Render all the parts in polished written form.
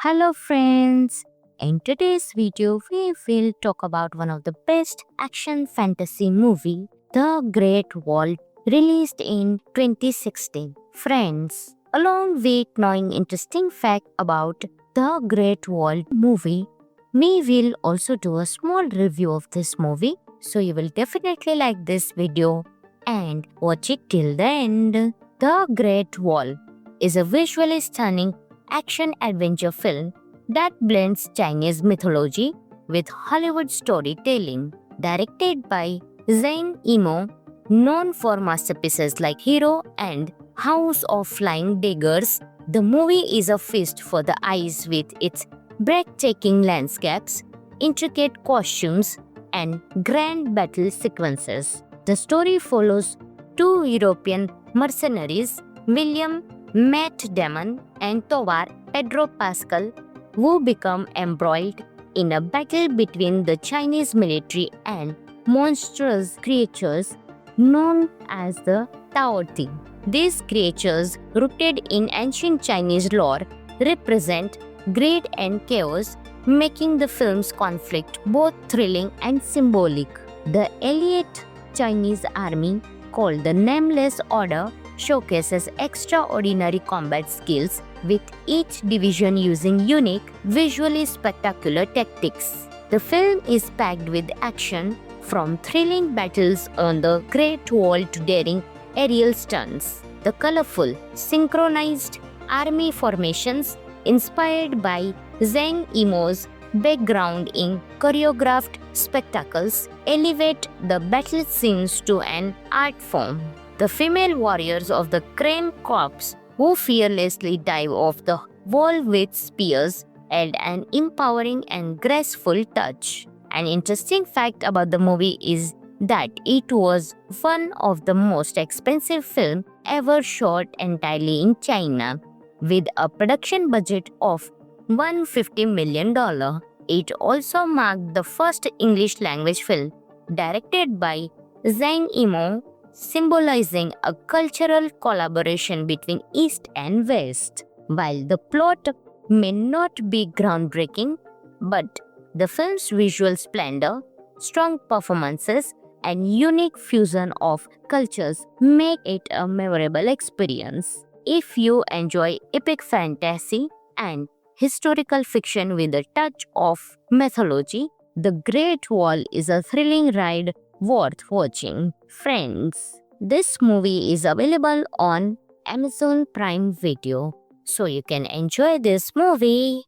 Hello friends! In today's video, we will talk about one of the best action fantasy movie, The Great Wall, released in 2016. Friends, along with knowing interesting fact about The Great Wall movie, we will also do a small review of this movie. So you will definitely like this video and watch it till the end. The Great Wall is a visually stunning action-adventure film that blends Chinese mythology with Hollywood storytelling. Directed by Zhang Yimou, known for masterpieces like Hero and House of Flying Daggers, the movie is a feast for the eyes with its breathtaking landscapes, intricate costumes, and grand battle sequences. The story follows two European mercenaries, William Matt Damon and Tovar Pedro Pascal, who become embroiled in a battle between the Chinese military and monstrous creatures known as the Tao Ti. These creatures, rooted in ancient Chinese lore, represent greed and chaos, making the film's conflict both thrilling and symbolic. The elite Chinese army, called the Nameless Order, showcases extraordinary combat skills, with each division using unique, visually spectacular tactics. The film is packed with action, from thrilling battles on the Great Wall to daring aerial stunts. The colorful, synchronized army formations, inspired by Zhang Yimou's background in choreographed spectacles, elevate the battle scenes to an art form. The female warriors of the Crane Corps, who fearlessly dive off the wall with spears, add an empowering and graceful touch. An interesting fact about the movie is that it was one of the most expensive films ever shot entirely in China, with a production budget of $150 million. It also marked the first English-language film directed by Zhang Yimou, symbolizing a cultural collaboration between East and West. While the plot may not be groundbreaking, but the film's visual splendor, strong performances, and unique fusion of cultures make it a memorable experience. If you enjoy epic fantasy and historical fiction with a touch of mythology, The Great Wall is a thrilling ride worth watching. Friends, this movie is available on Amazon Prime Video, so you can enjoy this movie.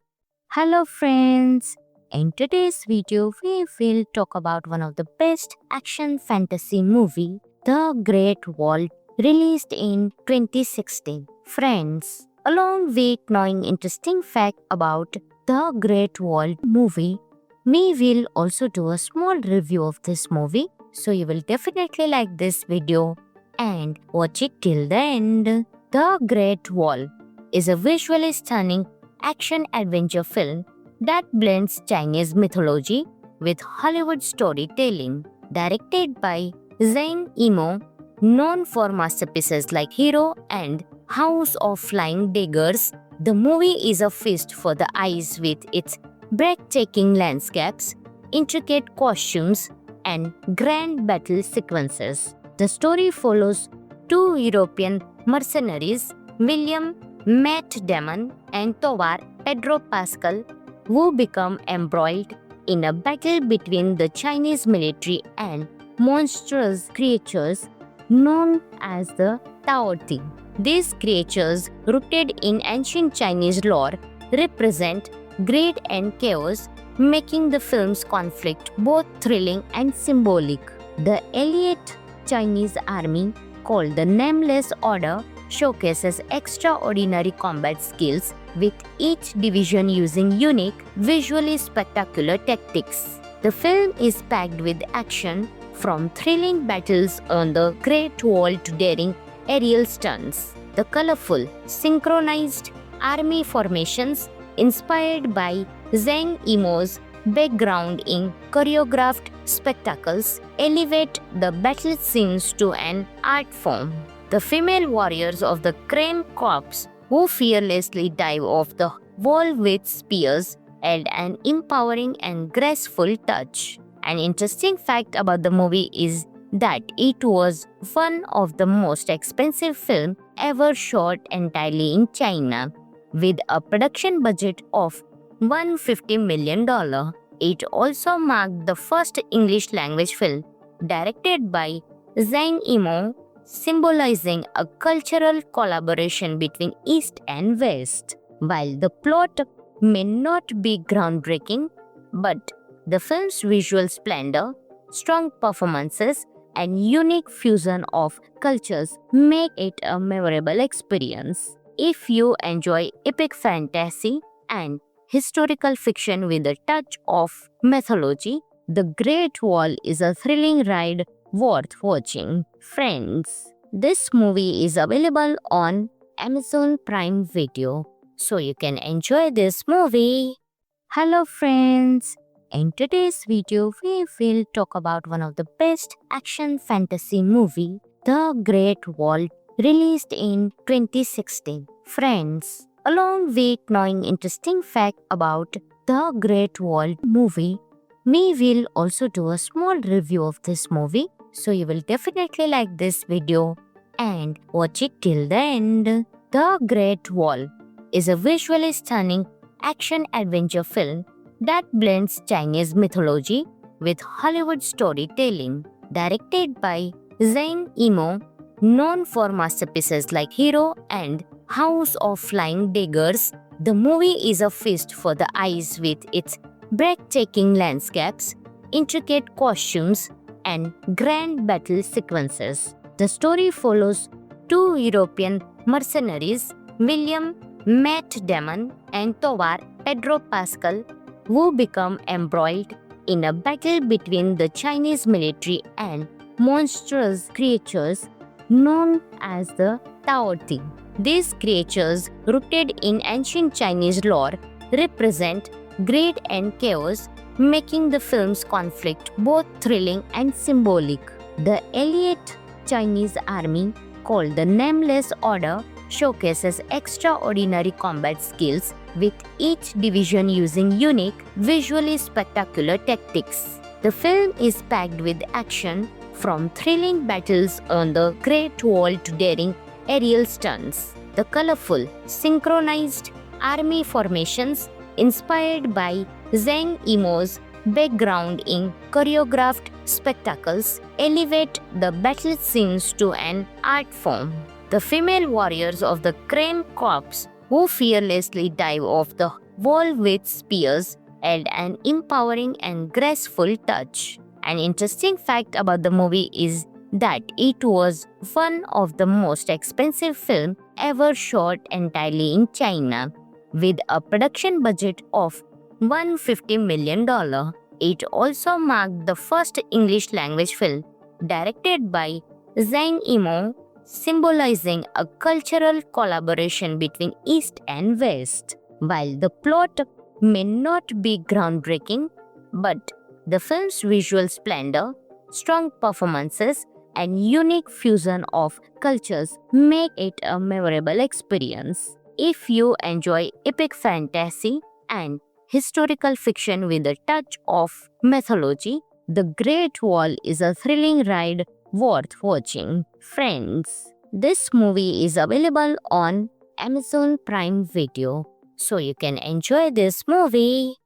Hello friends, in today's video we will talk about one of the best action fantasy movie, The Great Wall, released in 2016. Friends, along with knowing interesting fact about The Great Wall movie, we will also do a small review of this movie, so you will definitely like this video and watch it till the end. The Great Wall is a visually stunning action-adventure film that blends Chinese mythology with Hollywood storytelling. Directed by Zhang Yimou, known for masterpieces like Hero and House of Flying Daggers, the movie is a feast for the eyes with its breathtaking landscapes, intricate costumes, and grand battle sequences. The story follows two European mercenaries, William Matt Damon and Tovar Pedro Pascal, who become embroiled in a battle between the Chinese military and monstrous creatures known as the Tao Ti. These creatures, rooted in ancient Chinese lore, represent greed and chaos, making the film's conflict both thrilling and symbolic. The elite Chinese army, called the Nameless Order, showcases extraordinary combat skills, with each division using unique, visually spectacular tactics. The film is packed with action, from thrilling battles on the Great Wall to daring aerial stunts. The colorful, synchronized army formations, inspired by Zhang Yimou's background in choreographed spectacles, elevate the battle scenes to an art form. The female warriors of the Crane Corps, who fearlessly dive off the wall with spears and an empowering and graceful touch. An interesting fact about the movie is that it was one of the most expensive films ever shot entirely in China, with a production budget of $150 million. It also marked the first English language film directed by Zhang Yimou, symbolizing a cultural collaboration between East and West. While the plot may not be groundbreaking, but the film's visual splendor, strong performances, and unique fusion of cultures make it a memorable experience. If you enjoy epic fantasy and historical fiction with a touch of mythology, The Great Wall is a thrilling ride worth watching. Friends, this movie is available on Amazon Prime Video, so you can enjoy this movie. Hello friends, in today's video we will talk about one of the best action fantasy movie, The Great Wall, released in 2016. Friends, along with knowing interesting fact about The Great Wall movie, we will also do a small review of this movie, so you will definitely like this video and watch it till the end. The Great Wall is a visually stunning action-adventure film that blends Chinese mythology with Hollywood storytelling. Directed by Zhang Yimou, known for masterpieces like Hero and House of Flying Daggers, the movie is a feast for the eyes with its breathtaking landscapes, intricate costumes, and grand battle sequences. The story follows two European mercenaries, William Matt Damon and Tovar Pedro Pascal, who become embroiled in a battle between the Chinese military and monstrous creatures known as the Tao Ti. These creatures, rooted in ancient Chinese lore, represent greed and chaos, making the film's conflict both thrilling and symbolic. The elite Chinese army, called the Nameless Order, showcases extraordinary combat skills, with each division using unique, visually spectacular tactics. The film is packed with action, from thrilling battles on the Great Wall to daring aerial stunts. The colorful, synchronized army formations, inspired by Zhang Yimou's background in choreographed spectacles, elevate the battle scenes to an art form. The female warriors of the Crane Corps, who fearlessly dive off the wall with spears, add an empowering and graceful touch. An interesting fact about the movie is that it was one of the most expensive films ever shot entirely in China, with a production budget of $150 million. It also marked the first English language film directed by Zhang Yimou, symbolizing a cultural collaboration between East and West. While the plot may not be groundbreaking, but the film's visual splendor, strong performances, and unique fusion of cultures make it a memorable experience. If you enjoy epic fantasy and historical fiction with a touch of mythology, The Great Wall is a thrilling ride worth watching. Friends, this movie is available on Amazon Prime Video, so you can enjoy this movie.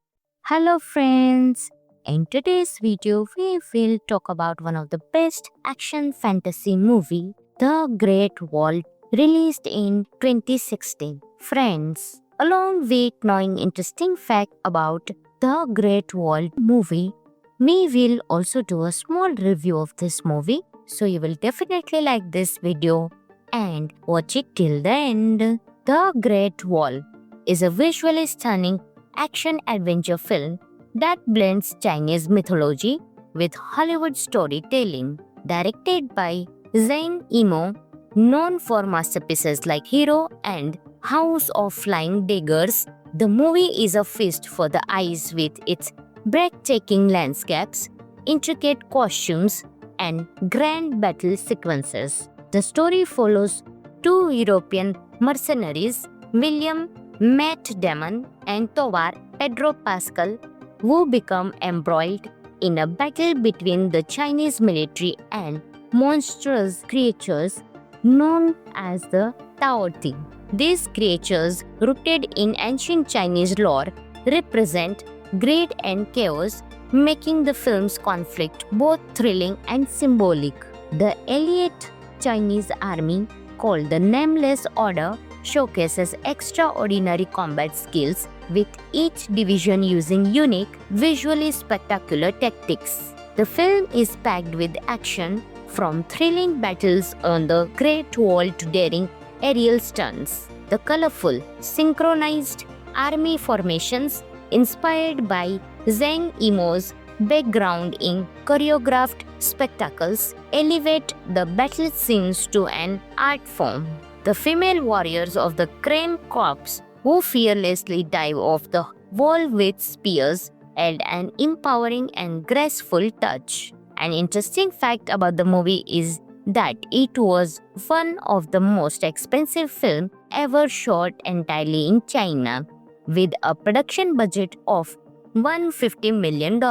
Hello friends, in today's video we will talk about one of the best action fantasy movie, The Great Wall, released in 2016. Friends, along with knowing interesting fact about The Great Wall movie, we will also do a small review of this movie, so you will definitely like this video and watch it till the end. The Great Wall is a visually stunning action-adventure film that blends Chinese mythology with Hollywood storytelling. Directed by Zhang Yimou, known for masterpieces like Hero and House of Flying Daggers, the movie is a feast for the eyes with its breathtaking landscapes, intricate costumes, and grand battle sequences. The story follows two European mercenaries, William Matt Damon and Tovar Pedro Pascal, who become embroiled in a battle between the Chinese military and monstrous creatures known as the Tao Te. These creatures, rooted in ancient Chinese lore, represent greed and chaos, making the film's conflict both thrilling and symbolic. The elite Chinese army, called the Nameless Order, showcases extraordinary combat skills, with each division using unique, visually spectacular tactics. The film is packed with action, from thrilling battles on the Great Wall to daring aerial stunts. The colorful, synchronized army formations, inspired by Zhang Yimou's background in choreographed spectacles, elevate the battle scenes to an art form. The female warriors of the Crane Corps, who fearlessly dive off the wall with spears, add an empowering and graceful touch. An interesting fact about the movie is that it was one of the most expensive films ever shot entirely in China, with a production budget of $150 million.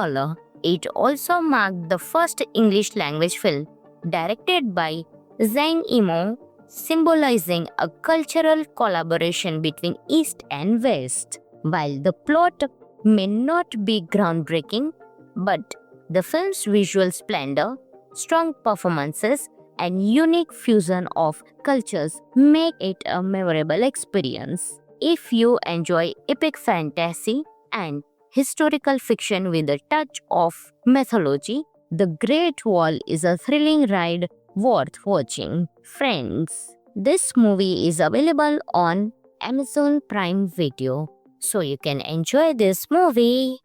It also marked the first English language film directed by Zhang Yimou, symbolizing a cultural collaboration between East and West. While the plot may not be groundbreaking, but the film's visual splendor, strong performances, and unique fusion of cultures make it a memorable experience. If you enjoy epic fantasy and historical fiction with a touch of mythology, The Great Wall is a thrilling ride worth watching. Friends, this movie is available on Amazon Prime Video, so you can enjoy this movie.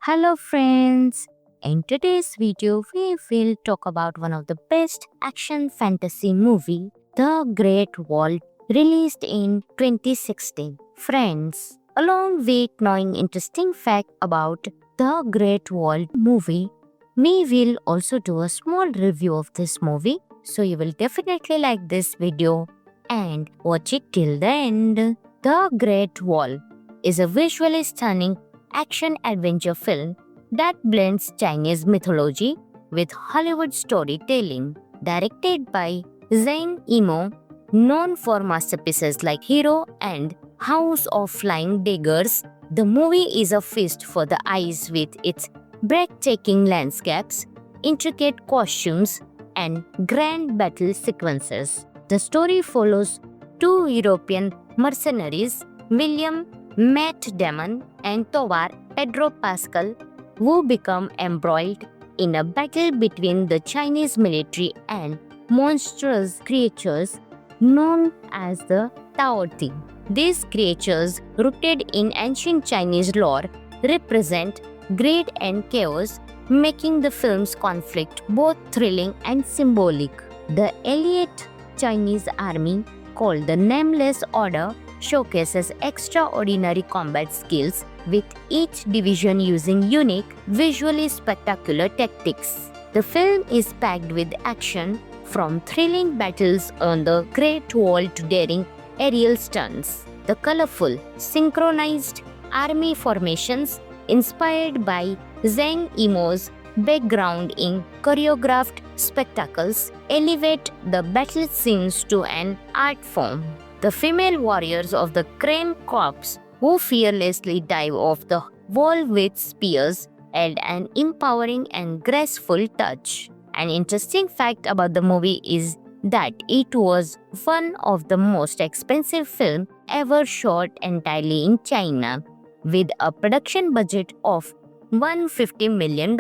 Hello friends, in today's video we will talk about one of the best action fantasy movie, The Great Wall, released in 2016. Friends, along with knowing interesting fact about The Great Wall movie, we will also do a small review of this movie, so you will definitely like this video and watch it till the end. The Great Wall is a visually stunning action-adventure film that blends Chinese mythology with Hollywood storytelling. Directed by Zhang Yimou, known for masterpieces like Hero and House of Flying Daggers, the movie is a feast for the eyes with its breathtaking landscapes, intricate costumes, and grand battle sequences. The story follows two European mercenaries, William Matt Damon and Tovar Pedro Pascal, who become embroiled in a battle between the Chinese military and monstrous creatures known as the Tao Te. These creatures, rooted in ancient Chinese lore, represent greed and chaos, making the film's conflict both thrilling and symbolic. The elite Chinese army, called the Nameless Order, showcases extraordinary combat skills, with each division using unique, visually spectacular tactics. The film is packed with action, from thrilling battles on the Great Wall to daring aerial stunts. The colorful, synchronized army formations, inspired by Zhang Yimou's background in choreographed spectacles, elevate the battle scenes to an art form. The female warriors of the Crane Corps, who fearlessly dive off the wall with spears, add an empowering and graceful touch. An interesting fact about the movie is that it was one of the most expensive films ever shot entirely in China, with a production budget of $150 million.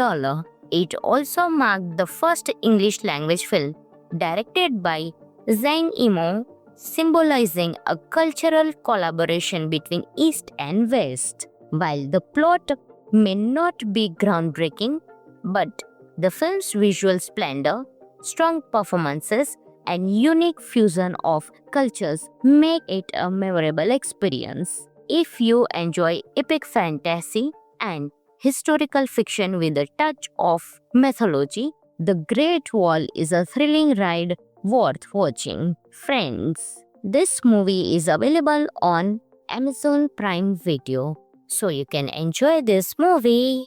It also marked the first English language film directed by Zhang Yimou, symbolizing a cultural collaboration between East and West. While the plot may not be groundbreaking, but the film's visual splendor, strong performances, and unique fusion of cultures make it a memorable experience. If you enjoy epic fantasy and historical fiction with a touch of mythology, The Great Wall is a thrilling ride worth watching. Friends, this movie is available on Amazon Prime Video, so you can enjoy this movie.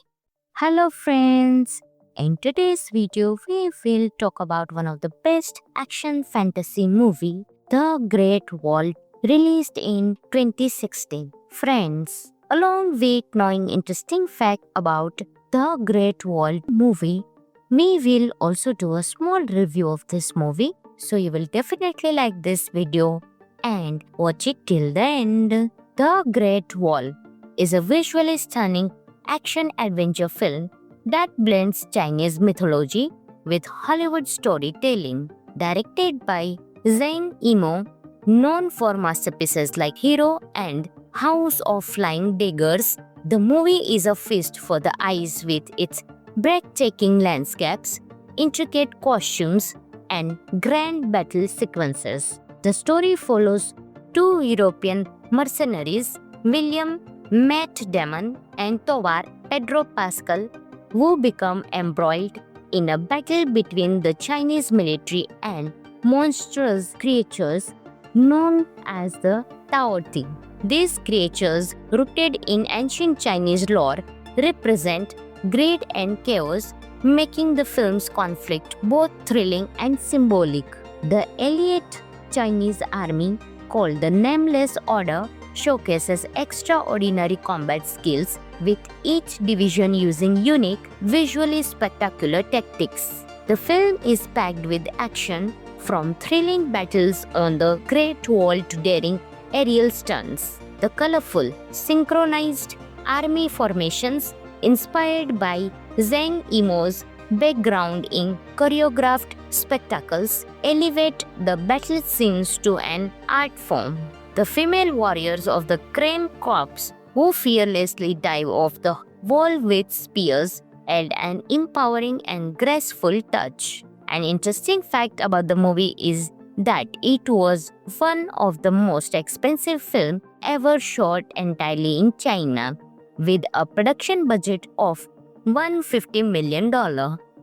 Hello friends, in today's video we will talk about one of the best action fantasy movie, The Great Wall, released in 2016. Friends, along with knowing interesting fact about The Great Wall movie, we will also do a small review of this movie, so you will definitely like this video and watch it till the end. The Great Wall is a visually stunning action-adventure film that blends Chinese mythology with Hollywood storytelling. Directed by Zhang Yimou, known for masterpieces like Hero and House of Flying Daggers, the movie is a feast for the eyes with its breathtaking landscapes, intricate costumes, and grand battle sequences. The story follows two European mercenaries, William Matt Damon and Tovar Pedro Pascal, who become embroiled in a battle between the Chinese military and monstrous creatures known as the Tao Ti. These creatures, rooted in ancient Chinese lore, represent greed and chaos, making the film's conflict both thrilling and symbolic. The elite Chinese army, called the Nameless Order, showcases extraordinary combat skills, with each division using unique, visually spectacular tactics. The film is packed with action, from thrilling battles on the Great Wall to daring aerial stunts. The colorful, synchronized army formations, inspired by Zhang Yimou's background in choreographed spectacles, elevate the battle scenes to an art form. The female warriors of the Crane Corps, who fearlessly dive off the wall with spears, add an empowering and graceful touch. An interesting fact about the movie is that it was one of the most expensive films ever shot entirely in China, with a production budget of $150 million.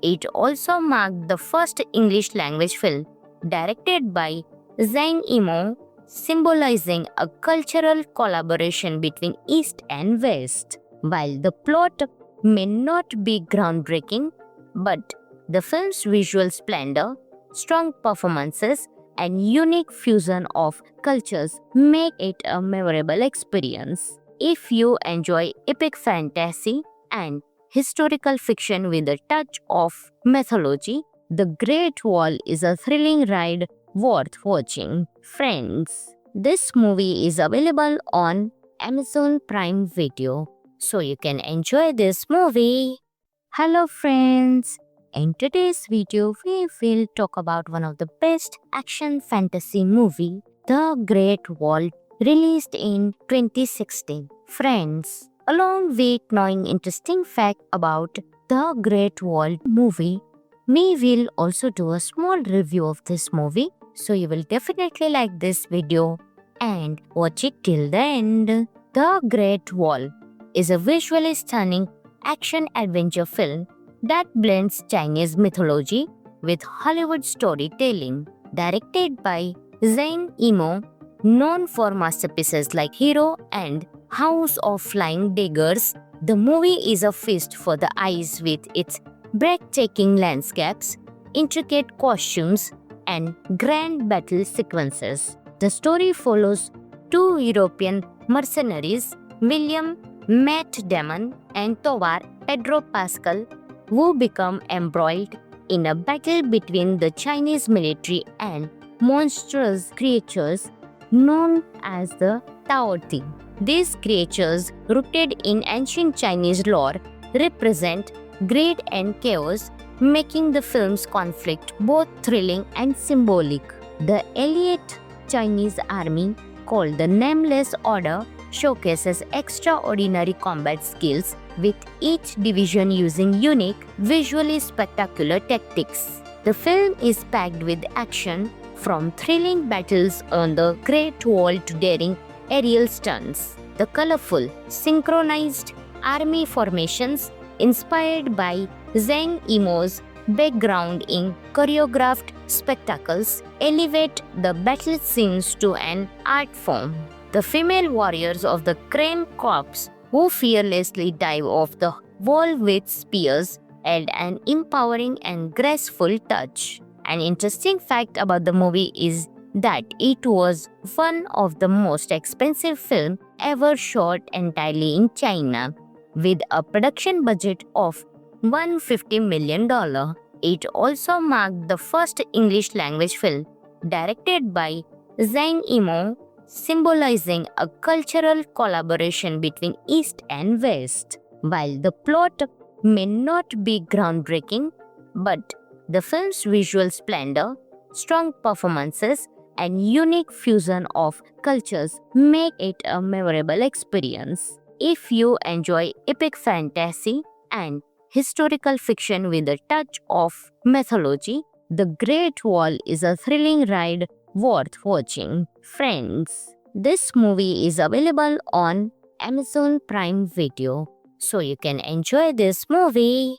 It also marked the first English-language film directed by Zhang Yimou, symbolizing a cultural collaboration between East and West. While the plot may not be groundbreaking, but the film's visual splendor, strong performances, and unique fusion of cultures make it a memorable experience. If you enjoy epic fantasy and historical fiction with a touch of mythology, The Great Wall is a thrilling ride worth watching. Friends, this movie is available on Amazon Prime Video, so you can enjoy this movie. Hello friends, in today's video we will talk about one of the best action fantasy movie, The Great Wall, released in 2016. Friends, along with knowing interesting fact about The Great Wall movie, we will also do a small review of this movie, so you will definitely like this video and watch it till the end. The Great Wall is a visually stunning action-adventure film that blends Chinese mythology with Hollywood storytelling. Directed by Zhang Yimou, known for masterpieces like Hero and House of Flying Daggers, the movie is a feast for the eyes with its breathtaking landscapes, intricate costumes, and grand battle sequences. The story follows two European mercenaries, William Matt Damon and Tovar Pedro Pascal, who become embroiled in a battle between the Chinese military and monstrous creatures known as the Tao Ti. These creatures, rooted in ancient Chinese lore, represent greed and chaos, making the film's conflict both thrilling and symbolic. The elite Chinese army, called the Nameless Order, showcases extraordinary combat skills, with each division using unique, visually spectacular tactics. The film is packed with action, from thrilling battles on the Great Wall to daring aerial stunts. The colorful, synchronized army formations, inspired by Zhang Yimou's background in choreographed spectacles, elevate the battle scenes to an art form. the female warriors of the Crane Corps who fearlessly dive off the wall with spears and an empowering and graceful touch. An interesting fact about the movie is that it was one of the most expensive films ever shot entirely in China, with a production budget of $150 million. It also marked the first English language film directed by Zhang Yimou, symbolizing a cultural collaboration between East and West. While the plot may not be groundbreaking, but the film's visual splendor, strong performances, and unique fusion of cultures make it a memorable experience. If you enjoy epic fantasy and historical fiction with a touch of mythology, The Great Wall is a thrilling ride worth watching. Friends, this movie is available on Amazon Prime Video, so you can enjoy this movie.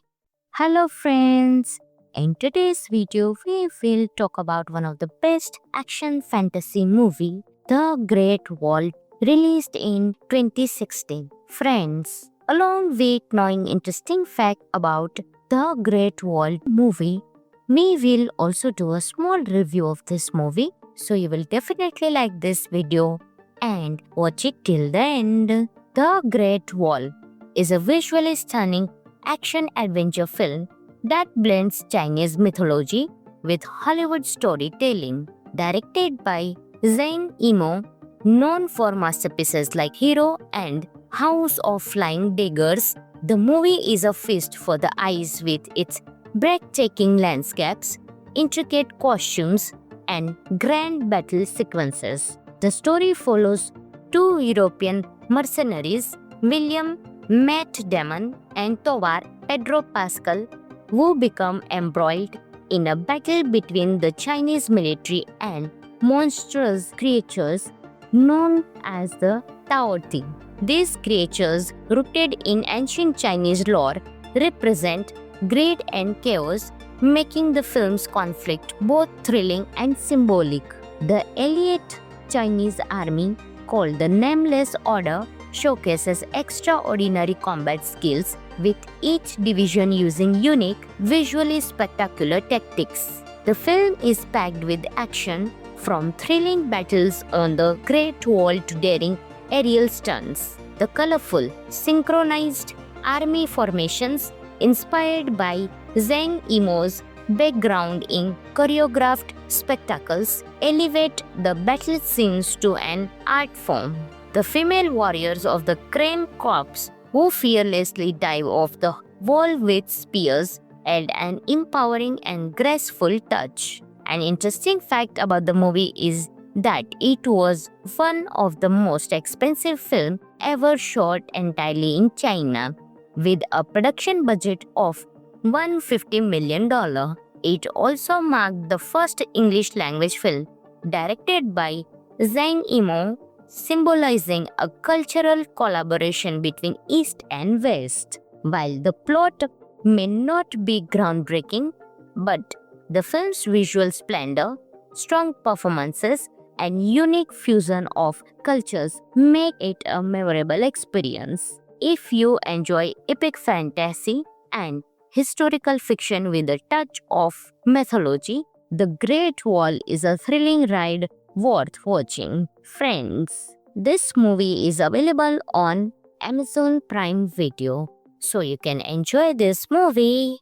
Hello friends, in today's video we will talk about one of the best action fantasy movie, The Great Wall, released in 2016. Friends, along with knowing interesting fact about The Great Wall movie, we will also do a small review of this movie, so you will definitely like this video and watch it till the end. The Great Wall is a visually stunning action-adventure film that blends Chinese mythology with Hollywood storytelling. Directed by Zhang Yimou, known for masterpieces like Hero and House of Flying Daggers, the movie is a feast for the eyes with its breathtaking landscapes, intricate costumes, and grand battle sequences. The story follows two European mercenaries, William Matt Damon and Tovar Pedro Pascal, who become embroiled in a battle between the Chinese military and monstrous creatures known as the Tao Ti. These creatures, rooted in ancient Chinese lore, represent greed and chaos, making the film's conflict both thrilling and symbolic. The elite Chinese army, called the Nameless Order, showcases extraordinary combat skills, with each division using unique, visually spectacular tactics. The film is packed with action, from thrilling battles on the Great Wall to daring aerial stunts. The colorful, synchronized army formations, inspired by Zhang Yimou's background in choreographed spectacles, elevate the battle scenes to an art form. The female warriors of the Crane Corps who fearlessly dive off the wall with spears and an empowering and graceful touch. An interesting fact about the movie is that it was one of the most expensive films ever shot entirely in China, with a production budget of $150 million. It also marked the first English language film directed by Zhang Yimou, symbolizing a cultural collaboration between East and West. While the plot may not be groundbreaking, but the film's visual splendor, strong performances, and unique fusion of cultures make it a memorable experience. If you enjoy epic fantasy and historical fiction with a touch of mythology, The Great Wall is a thrilling ride worth watching. Friends, this movie is available on Amazon Prime Video, so you can enjoy this movie.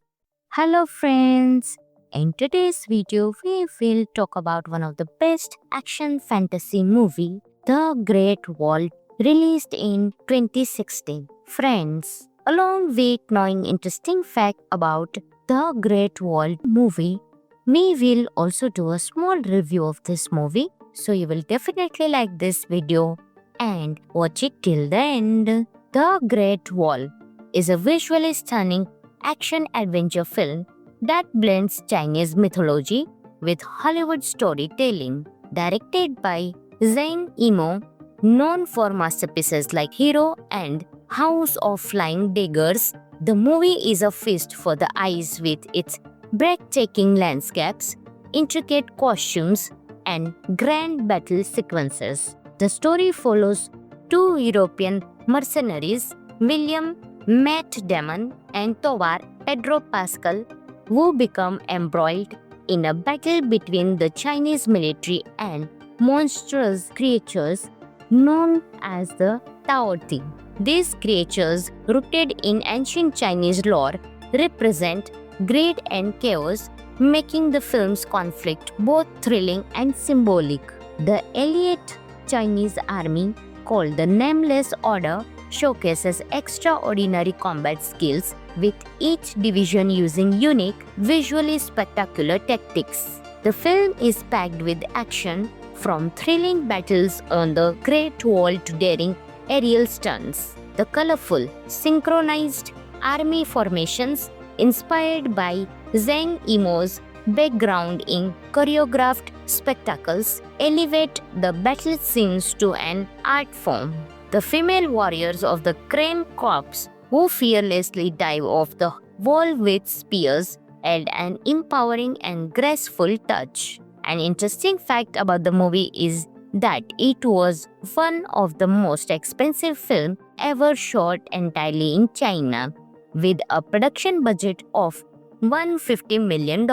Hello friends, in today's video we will talk about one of the best action fantasy movie, The Great Wall, released in 2016. Friends, along with knowing interesting fact about The Great Wall movie, we will also do a small review of this movie, so you will definitely like this video and watch it till the end. The Great Wall is a visually stunning action-adventure film that blends Chinese mythology with Hollywood storytelling. Directed by Zhang Yimou, known for masterpieces like Hero and House of Flying Daggers, the movie is a feast for the eyes with its breathtaking landscapes, intricate costumes, and grand battle sequences. The story follows two European mercenaries, William Matt Damon and Tovar Pedro Pascal, who become embroiled in a battle between the Chinese military and monstrous creatures known as the Tao Te. These creatures, rooted in ancient Chinese lore, represent greed and chaos, making the film's conflict both thrilling and symbolic. The elite Chinese army, called the Nameless Order, showcases extraordinary combat skills, with each division using unique, visually spectacular tactics. The film is packed with action, from thrilling battles on the Great Wall to daring aerial stunts. The colorful, synchronized army formations, inspired by Zhang Yimou's background in choreographed spectacles, elevate the battle scenes to an art form. The female warriors of the Crane Corps, who fearlessly dive off the wall with spears, add an empowering and graceful touch. An interesting fact about the movie is that it was one of the most expensive films ever shot entirely in China, with a production budget of $150 million.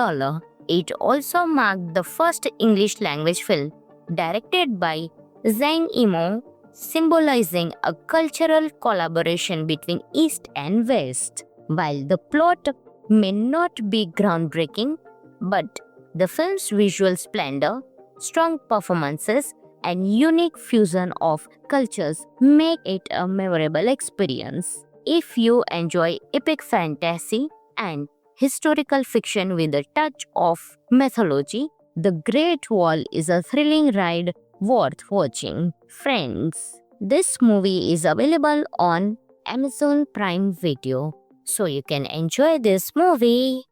It also marked the first English language film directed by Zhang Yimou, symbolizing a cultural collaboration between East and West. While the plot may not be groundbreaking, but the film's visual splendor, strong performances, and unique fusion of cultures make it a memorable experience. If you enjoy epic fantasy and historical fiction with a touch of mythology, The Great Wall is a thrilling ride worth watching. Friends, this movie is available on Amazon Prime Video, so you can enjoy this movie.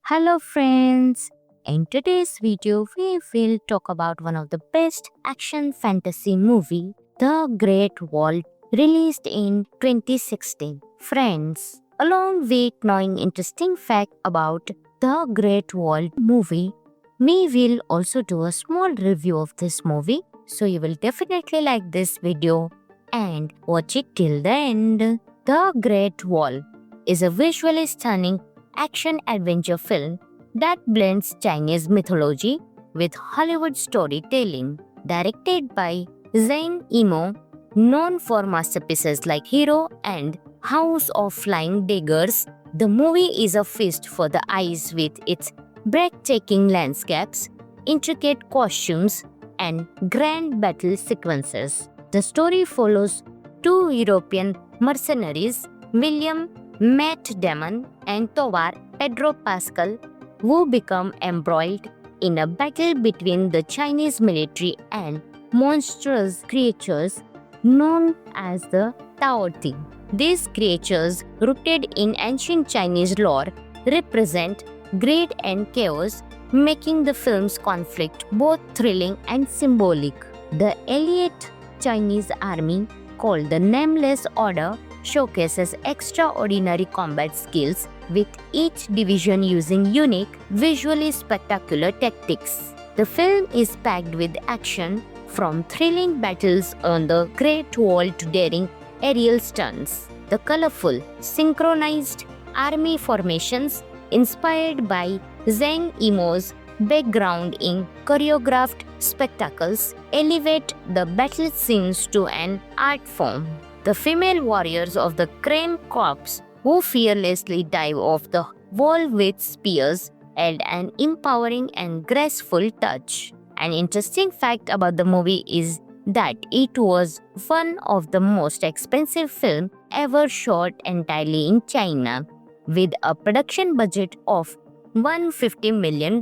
Hello friends, in today's video we will talk about one of the best action fantasy movie, The Great Wall, released in 2016. Friends, along with knowing interesting fact about The Great Wall movie, we will also do a small review of this movie, so you will definitely like this video and watch it till the end. The Great Wall is a visually stunning action-adventure film that blends Chinese mythology with Hollywood storytelling. Directed by Zhang Yimou, known for masterpieces like Hero and House of Flying Daggers, the movie is a feast for the eyes with its breathtaking landscapes, intricate costumes, and grand battle sequences. The story follows two European mercenaries, William Matt Damon and Tovar Pedro Pascal, who become embroiled in a battle between the Chinese military and monstrous creatures known as the Tao Te. These creatures, rooted in ancient Chinese lore, represent greed and chaos, making the film's conflict both thrilling and symbolic. The elite Chinese army, called the Nameless Order, showcases extraordinary combat skills, with each division using unique, visually spectacular tactics. The film is packed with action, from thrilling battles on the Great Wall to daring aerial stunts. The colorful, synchronized army formations, inspired by Zhang Yimou's background in choreographed spectacles, elevate the battle scenes to an art form. The female warriors of the Crane Corps, who fearlessly dive off the wall with spears, add an empowering and graceful touch. An interesting fact about the movie is that it was one of the most expensive films ever shot entirely in China, with a production budget of $150 million.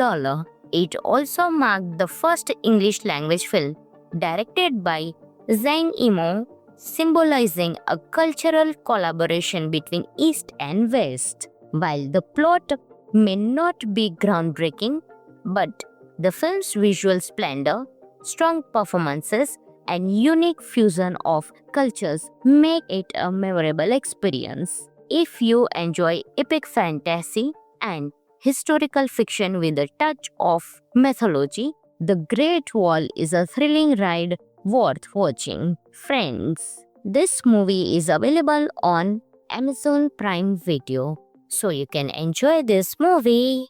It also marked the first English language film directed by Zhang Yimou, symbolizing a cultural collaboration between East and West. While the plot may not be groundbreaking, but the film's visual splendor, strong performances, and unique fusion of cultures make it a memorable experience. If you enjoy epic fantasy and historical fiction with a touch of mythology, The Great Wall is a thrilling ride worth watching. Friends, this movie is available on Amazon Prime Video, so you can enjoy this movie.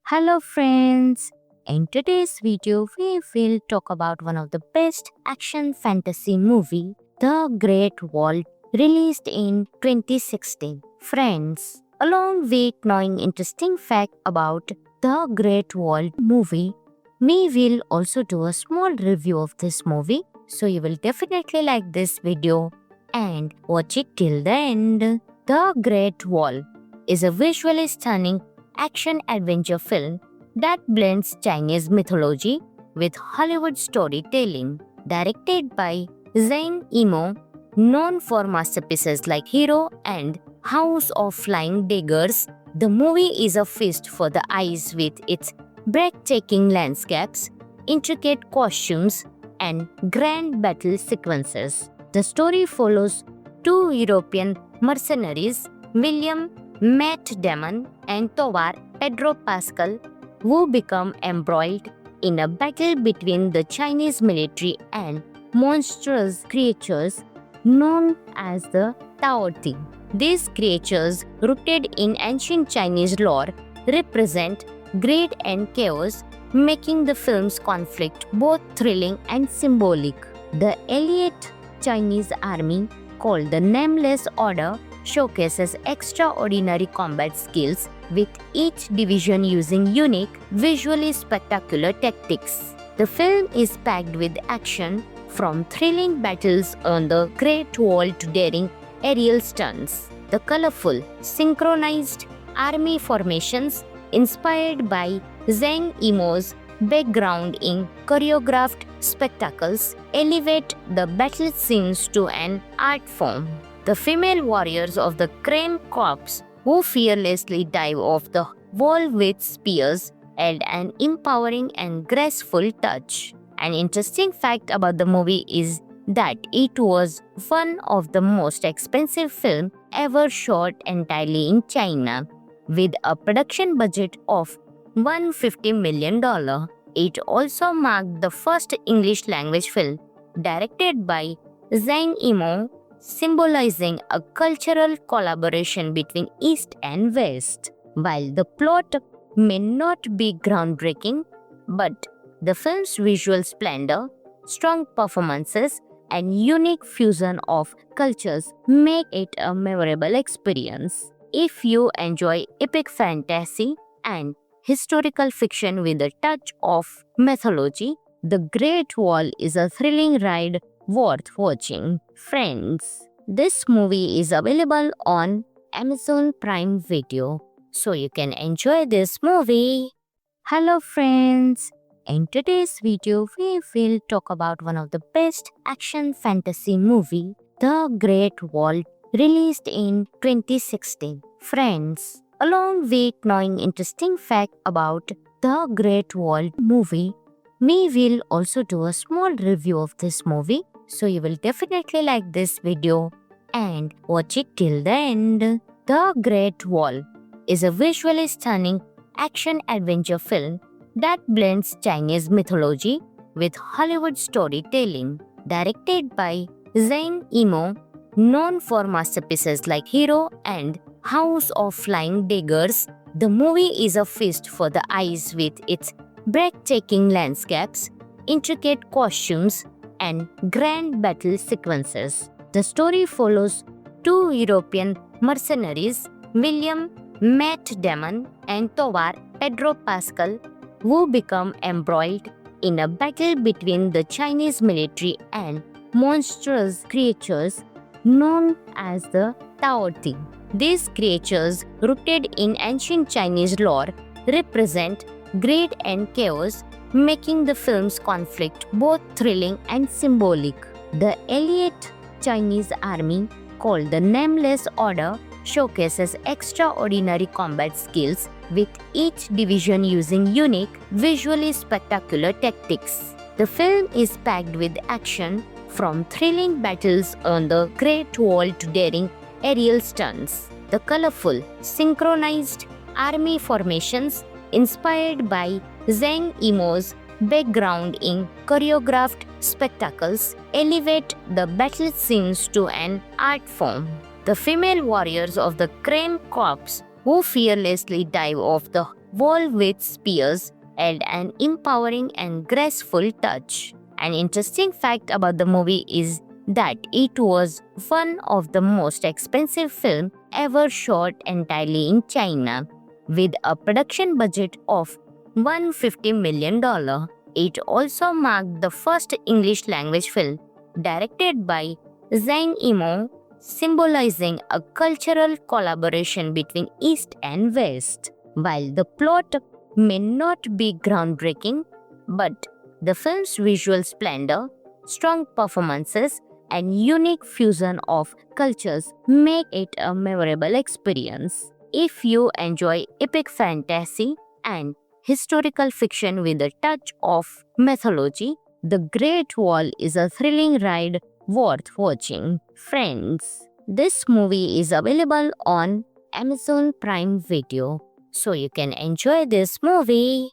Hello friends, in today's video we will talk about one of the best action fantasy movie, The Great Wall, released in 2016. Friends, along with knowing interesting fact about The Great Wall movie, we will also do a small review of this movie, so you will definitely like this video and watch it till the end. The Great Wall is a visually stunning action-adventure film that blends Chinese mythology with Hollywood storytelling. Directed by Zhang Yimou, known for masterpieces like Hero and House of Flying Daggers, the movie is a feast for the eyes with its breathtaking landscapes, intricate costumes, and grand battle sequences. The story follows two European mercenaries, William Matt Damon and Tovar Pedro Pascal, who become embroiled in a battle between the Chinese military and monstrous creatures known as the Tao Ti. These creatures, rooted in ancient Chinese lore, represent greed and chaos, making the film's conflict both thrilling and symbolic. The elite Chinese army, called the Nameless Order, showcases extraordinary combat skills, with each division using unique, visually spectacular tactics. The film is packed with action, from thrilling battles on the Great Wall to daring aerial stunts. The colorful, synchronized army formations, inspired by Zhang Yimou's background in choreographed spectacles, elevate the battle scenes to an art form. The female warriors of the Crane Corps, who fearlessly dive off the wall with spears, add an empowering and graceful touch. An interesting fact about the movie is that it was one of the most expensive films ever shot entirely in China, with a production budget of $150 million. It also marked the first English language film directed by Zhang Yimou, symbolizing a cultural collaboration between East and West. While the plot may not be groundbreaking, but the film's visual splendor, strong performances, and unique fusion of cultures make it a memorable experience. If you enjoy epic fantasy and historical fiction with a touch of mythology, The Great Wall is a thrilling ride worth watching. Friends, this movie is available on Amazon Prime Video, so you can enjoy this movie. Hello friends, in today's video we will talk about one of the best action fantasy movie, The Great Wall, released in 2016. Friends, along with knowing interesting fact about The Great Wall movie, we will also do a small review of this movie, so you will definitely like this video and watch it till the end. The Great Wall is a visually stunning action-adventure film that blends Chinese mythology with Hollywood storytelling. Directed by Zhang Yimou, known for masterpieces like Hero and House of Flying Daggers, the movie is a feast for the eyes with its breathtaking landscapes, intricate costumes, and grand battle sequences. The story follows two European mercenaries, William Matt Damon and Tovar Pedro Pascal, who become embroiled in a battle between the Chinese military and monstrous creatures known as the Tao Ti. These creatures, rooted in ancient Chinese lore, represent greed and chaos, making the film's conflict both thrilling and symbolic. The elite Chinese army, called the Nameless Order, showcases extraordinary combat skills, with each division using unique, visually spectacular tactics. The film is packed with action, from thrilling battles on the Great Wall to daring aerial stunts. The colorful, synchronized army formations, inspired by Zhang Yimou's background in choreographed spectacles elevate the battle scenes to an art form. The female warriors of the Crane Corps, who fearlessly dive off the wall with spears, add an empowering and graceful touch. An interesting fact about the movie is that it was one of the most expensive films ever shot entirely in China, with a production budget of $150 million. It also marked the first English language film directed by Zhang Yimou, symbolizing a cultural collaboration between East and West. While the plot may not be groundbreaking, but the film's visual splendor, strong performances, and unique fusion of cultures make it a memorable experience. If you enjoy epic fantasy and historical fiction with a touch of mythology, The Great Wall is a thrilling ride worth watching. Friends, this movie is available on Amazon Prime Video, so you can enjoy this movie.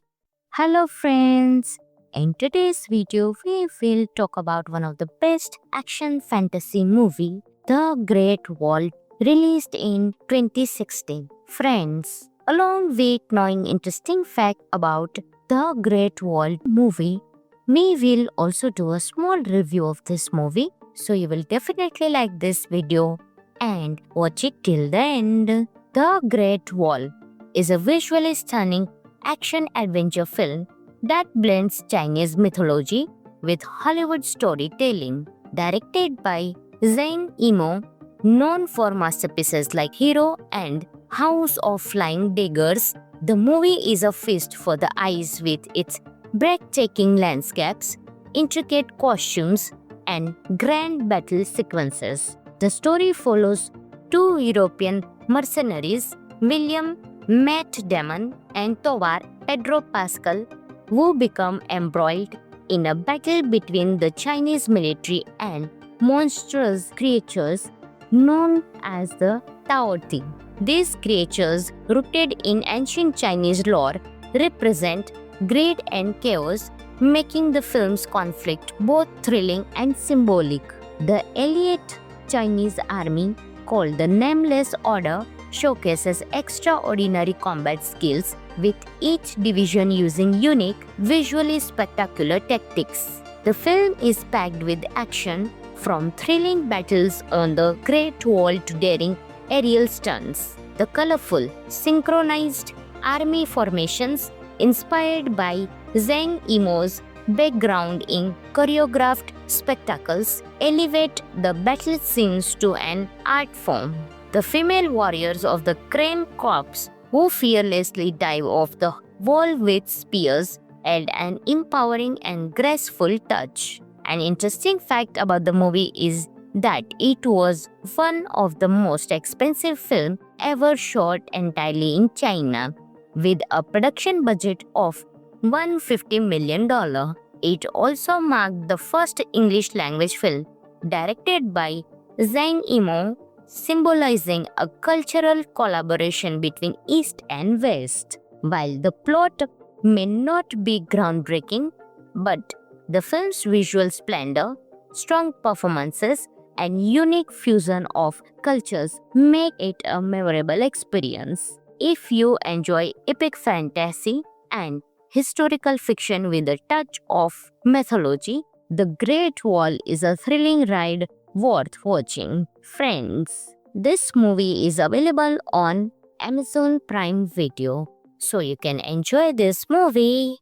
Hello friends, in today's video we will talk about one of the best action fantasy movie, The Great Wall, released in 2016. Friends, along with knowing interesting fact about The Great Wall movie, we will also do a small review of this movie, so you will definitely like this video and watch it till the end. The Great Wall is a visually stunning action-adventure film that blends Chinese mythology with Hollywood storytelling. Directed by Zhang Yimou, known for masterpieces like Hero and House of Flying Daggers, the movie is a feast for the eyes with its breathtaking landscapes, intricate costumes, and grand battle sequences. The story follows two European mercenaries, William Matt Damon and Tovar Pedro Pascal, who become embroiled in a battle between the Chinese military and monstrous creatures known as the Tao Ti. These creatures, rooted in ancient Chinese lore, represent greed and chaos, making the film's conflict both thrilling and symbolic. The elite Chinese army, called the Nameless Order, showcases extraordinary combat skills, with each division using unique, visually spectacular tactics. The film is packed with action, from thrilling battles on the Great Wall to daring aerial stunts. The colorful, synchronized army formations, inspired by Zhang Yimou's background in choreographed spectacles, elevate the battle scenes to an art form. The female warriors of the Crane Corps, who fearlessly dive off the wall with spears, add an empowering and graceful touch. An interesting fact about the movie is that it was one of the most expensive films ever shot entirely in China, with a production budget of $150 million. It also marked the first English language film directed by Zhang Yimou, symbolizing a cultural collaboration between East and West. While the plot may not be groundbreaking, but the film's visual splendor, strong performances, and unique fusion of cultures make it a memorable experience. If you enjoy epic fantasy and historical fiction with a touch of mythology, The Great Wall is a thrilling ride worth watching. Friends, this movie is available on Amazon Prime Video, so you can enjoy this movie.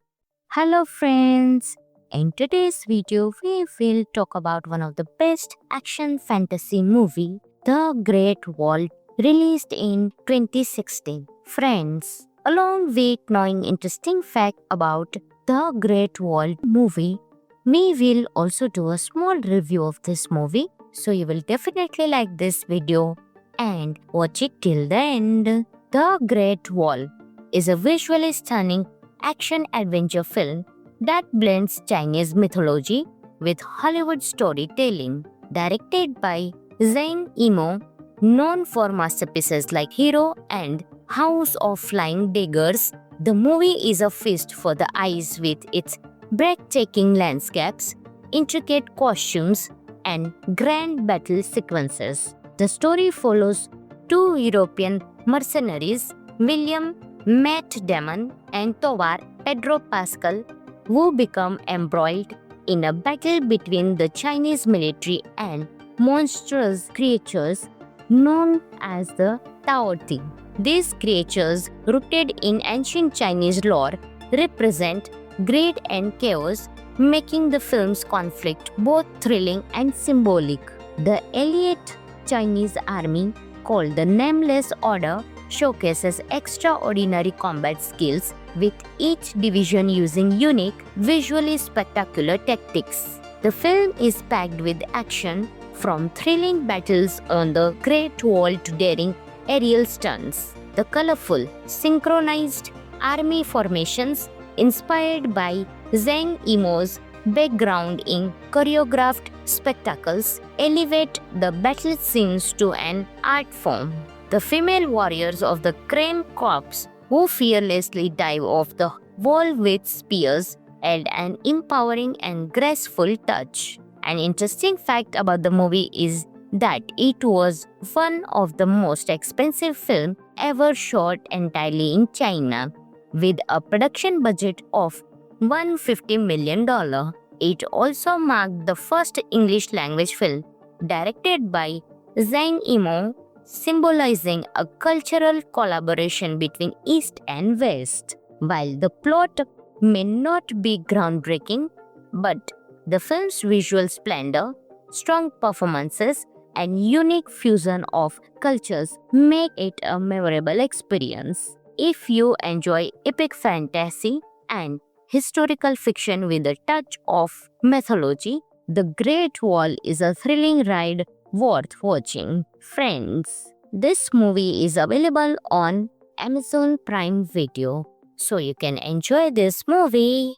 Hello friends, in today's video we will talk about one of the best action fantasy movie, The Great Wall, released in 2016. Friends, along with knowing interesting fact about The Great Wall movie, we will also do a small review of this movie, so you will definitely like this video and watch it till the end. The Great Wall is a visually stunning action-adventure film that blends Chinese mythology with Hollywood storytelling. Directed by Zhang Yimou, known for masterpieces like Hero and House of Flying Daggers, the movie is a feast for the eyes with its breathtaking landscapes, intricate costumes, and grand battle sequences. The story follows two European mercenaries, William Matt Damon and Tovar Pedro Pascal, who become embroiled in a battle between the Chinese military and monstrous creatures known as the Tao Te. These creatures, rooted in ancient Chinese lore, represent greed and chaos, making the film's conflict both thrilling and symbolic. The elite Chinese army, called the Nameless Order, showcases extraordinary combat skills, with each division using unique, visually spectacular tactics. The film is packed with action, from thrilling battles on the Great Wall to daring aerial stunts. The colorful, synchronized army formations, inspired by Zhang Yimou's background in choreographed spectacles, elevate the battle scenes to an art form. The female warriors of the Crane Corps, who fearlessly dive off the wall with spears, add an empowering and graceful touch. An interesting fact about the movie is that it was one of the most expensive films ever shot entirely in China, with a production budget of $150 million. It also marked the first English language film directed by Zhang Yimou, symbolizing a cultural collaboration between East and West. While the plot may not be groundbreaking, but the film's visual splendor, strong performances, and unique fusion of cultures make it a memorable experience. If you enjoy epic fantasy and historical fiction with a touch of mythology, The Great Wall is a thrilling ride worth watching. Friends, this movie is available on Amazon Prime Video, so you can enjoy this movie.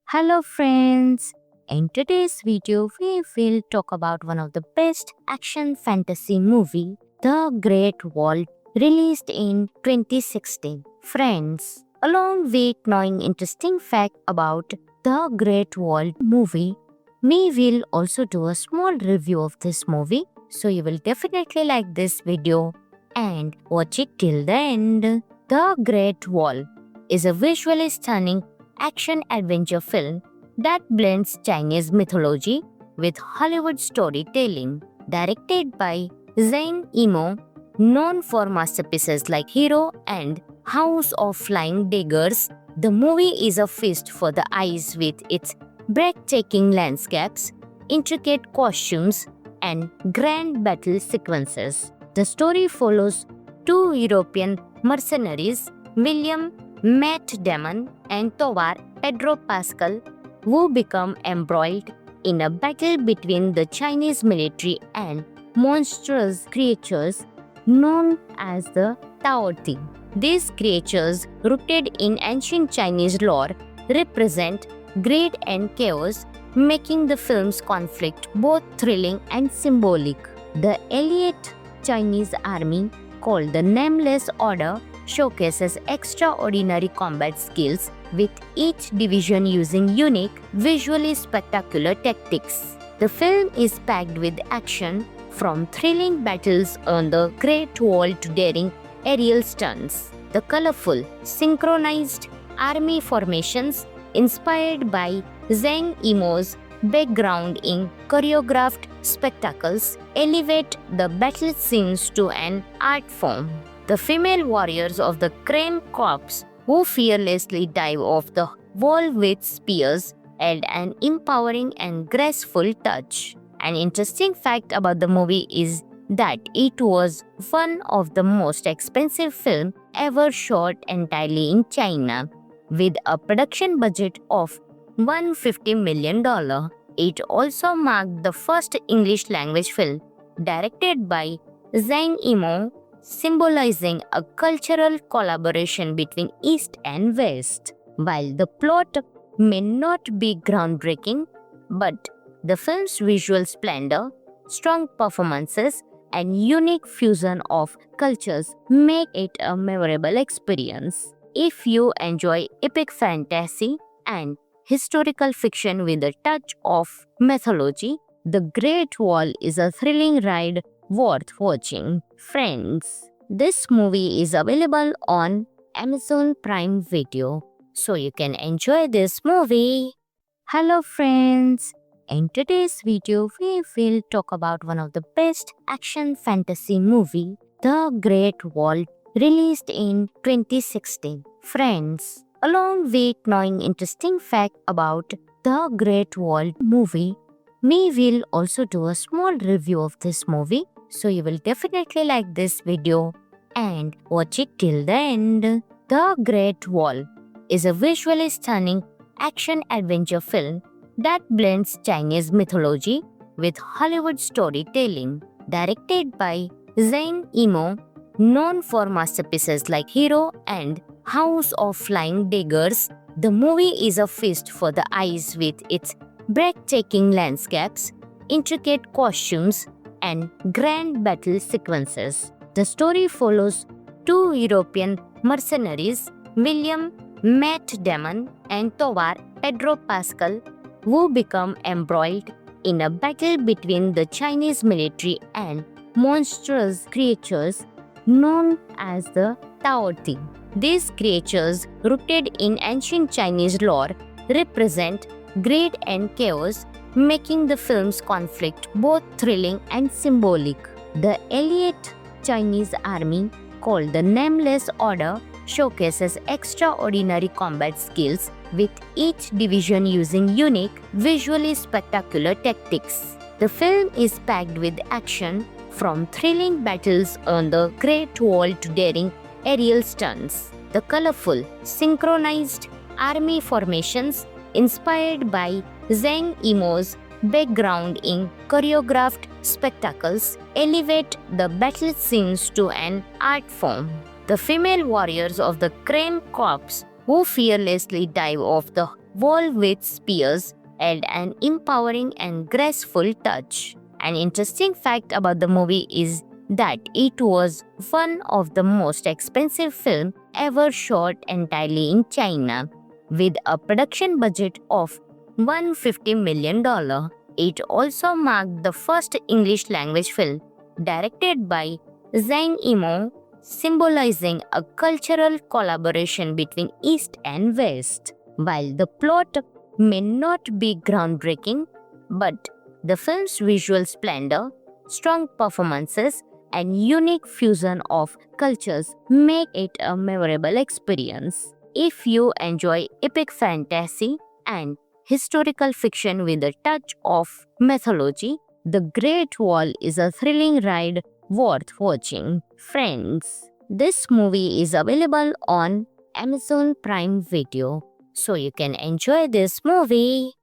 Hello friends, in today's video we will talk about one of the best action fantasy movie, The Great Wall, released in 2016. Friends, along with knowing interesting fact about The Great Wall movie, we will also do a small review of this movie, so you will definitely like this video and watch it till the end. The Great Wall is a visually stunning action-adventure film that blends Chinese mythology with Hollywood storytelling. Directed by Zhang Yimou, known for masterpieces like Hero and House of Flying Daggers, the movie is a feast for the eyes with its breathtaking landscapes, intricate costumes, and grand battle sequences. The story follows two European mercenaries, William Matt Damon and Tovar Pedro Pascal, who become embroiled in a battle between the Chinese military and monstrous creatures known as the Tao Te. These creatures, rooted in ancient Chinese lore, represent greed and chaos, making the film's conflict both thrilling and symbolic. The elite Chinese army, called the Nameless Order, showcases extraordinary combat skills, with each division using unique, visually spectacular tactics. The film is packed with action, from thrilling battles on the Great Wall to daring aerial stunts. The colorful, synchronized army formations, inspired by Zhang Yimou's background in choreographed spectacles, elevate the battle scenes to an art form. The female warriors of the Crane Corps, who fearlessly dive off the wall with spears, add an empowering and graceful touch. An interesting fact about the movie is that it was one of the most expensive films ever shot entirely in China, with a production budget of $150 million. It also marked the first English language film directed by Zhang Yimou, symbolizing a cultural collaboration between East and West. While the plot may not be groundbreaking, but the film's visual splendor, strong performances, and unique fusion of cultures make it a memorable experience. If you enjoy epic fantasy and historical fiction with a touch of mythology, The Great Wall is a thrilling ride worth watching. Friends, this movie is available on Amazon Prime Video, so you can enjoy this movie. Hello friends, in today's video we will talk about one of the best action fantasy movie, The Great Wall, released in 2016. Friends, along with knowing interesting fact about The Great Wall movie, we will also do a small review of this movie, so you will definitely like this video and watch it till the end. The Great Wall is a visually stunning action-adventure film that blends Chinese mythology with Hollywood storytelling. Directed by Zhang Yimou, known for masterpieces like Hero and House of Flying Daggers, the movie is a feast for the eyes with its breathtaking landscapes, intricate costumes, and grand battle sequences. The story follows two European mercenaries, William Matt Damon and Tovar Pedro Pascal, who become embroiled in a battle between the Chinese military and monstrous creatures known as the Tao Ti. These creatures, rooted in ancient Chinese lore, represent greed and chaos, making the film's conflict both thrilling and symbolic. The elite Chinese army, called the Nameless Order, showcases extraordinary combat skills, with each division using unique, visually spectacular tactics. The film is packed with action, from thrilling battles on the Great Wall to daring aerial stunts. The colorful, synchronized army formations, inspired by Zhang Yimou's background in choreographed spectacles, elevate the battle scenes to an art form. The female warriors of the Crane Corps, who fearlessly dive off the wall with spears, add an empowering and graceful touch. An interesting fact about the movie is that it was one of the most expensive films ever shot entirely in China, with a production budget of $150 million. It also marked the first English-language film directed by Zhang Yimou, symbolizing a cultural collaboration between East and West. While the plot may not be groundbreaking, but the film's visual splendor, strong performances, and unique fusion of cultures make it a memorable experience. If you enjoy epic fantasy and historical fiction with a touch of mythology, The Great Wall is a thrilling ride worth watching. Friends, this movie is available on Amazon Prime Video, so you can enjoy this movie.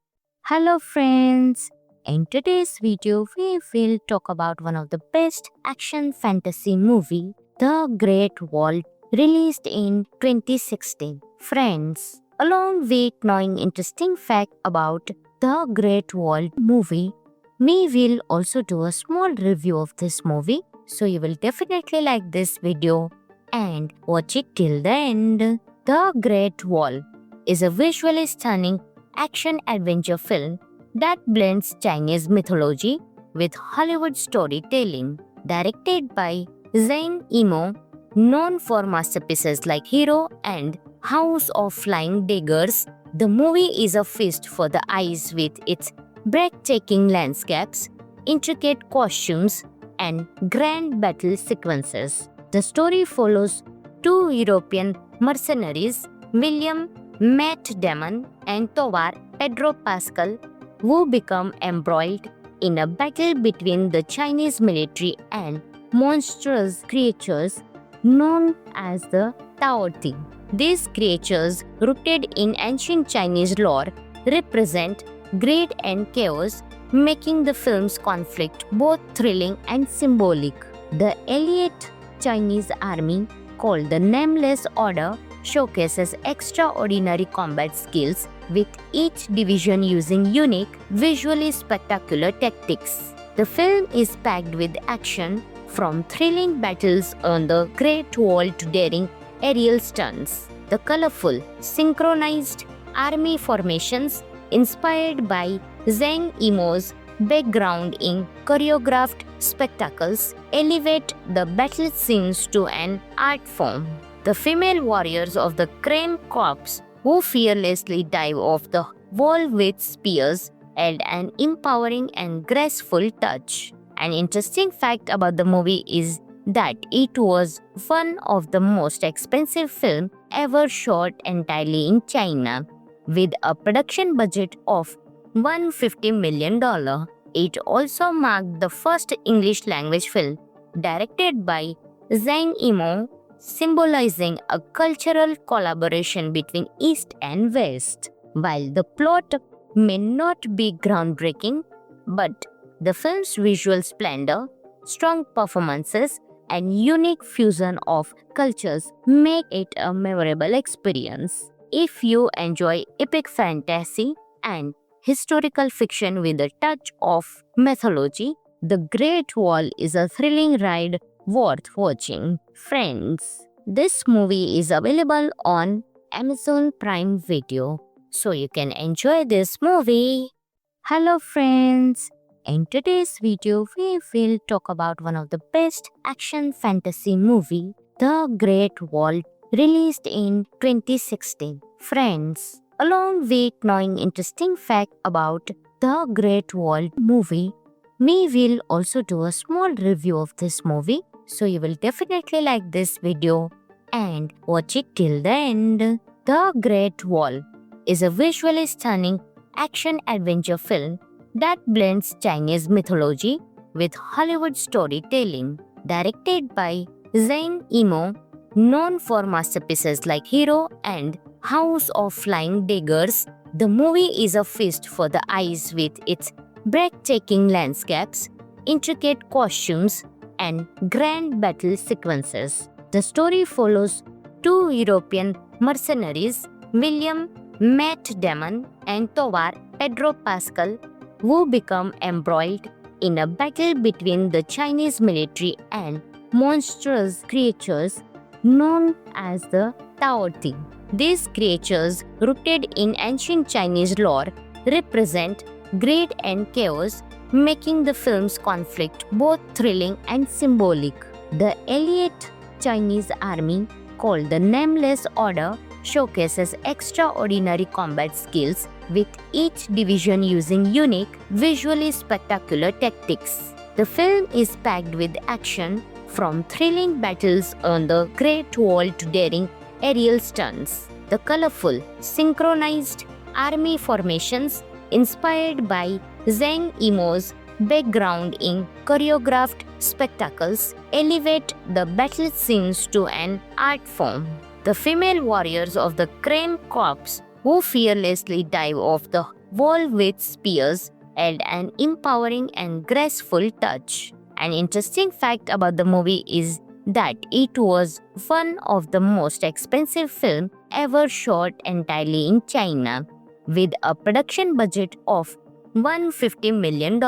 Hello friends, in today's video we will talk about one of the best action fantasy movie, The Great Wall, released in 2016. Friends, along with knowing interesting fact about The Great Wall movie, we will also do a small review of this movie, so you will definitely like this video and watch it till the end. The Great Wall is a visually stunning action-adventure film that blends Chinese mythology with Hollywood storytelling. Directed by Zhang Yimou, known for masterpieces like Hero and House of Flying Daggers, the movie is a feast for the eyes with its breathtaking landscapes, intricate costumes, and grand battle sequences. The story follows two European mercenaries, William Matt Damon and Tovar Pedro Pascal, who become embroiled in a battle between the Chinese military and monstrous creatures known as the Tao Ti. These creatures, rooted in ancient Chinese lore, represent greed and chaos, making the film's conflict both thrilling and symbolic. The elite Chinese army, called the Nameless Order, showcases extraordinary combat skills, with each division using unique, visually spectacular tactics. The film is packed with action, from thrilling battles on the Great Wall to daring aerial stunts. The colorful, synchronized army formations inspired by Zhang Yimou's background in choreographed spectacles elevate the battle scenes to an art form. The female warriors of the Crane Corps, who fearlessly dive off the wall with spears, add an empowering and graceful touch. An interesting fact about the movie is that it was one of the most expensive films ever shot entirely in China, with a production budget of $150 million. It also marked the first English language film directed by Zhang Yimou, symbolizing a cultural collaboration between East and West. While the plot may not be groundbreaking, but the film's visual splendor, strong performances, and unique fusion of cultures make it a memorable experience. If you enjoy epic fantasy and historical fiction with a touch of mythology, The Great Wall is a thrilling ride worth watching. Friends, this movie is available on Amazon Prime Video, so you can enjoy this movie. Hello friends, in today's video we will talk about one of the best action fantasy movie, The Great Wall, released in 2016. Friends, along with knowing interesting fact about The Great Wall movie, we will also do a small review of this movie, so you will definitely like this video and watch it till the end. The Great Wall is a visually stunning action-adventure film that blends Chinese mythology with Hollywood storytelling. Directed by Zhang Yimou, known for masterpieces like Hero and House of Flying Daggers, the movie is a feast for the eyes with its breathtaking landscapes, intricate costumes, and grand battle sequences. The story follows two European mercenaries, William Matt Damon and Tovar Pedro Pascal, who become embroiled in a battle between the Chinese military and monstrous creatures known as the Tao Ti. These creatures, rooted in ancient Chinese lore, represent greed and chaos, making the film's conflict both thrilling and symbolic. The elite Chinese army, called the Nameless Order, showcases extraordinary combat skills, with each division using unique, visually spectacular tactics. The film is packed with action, from thrilling battles on the Great Wall to daring aerial stunts. The colorful, synchronized army formations, inspired by Zhang Yimou's background in choreographed spectacles, elevate the battle scenes to an art form. The female warriors of the Crane Corps, who fearlessly dive off the wall with spears, add an empowering and graceful touch. An interesting fact about the movie is that it was one of the most expensive films ever shot entirely in China, with a production budget of $150 million.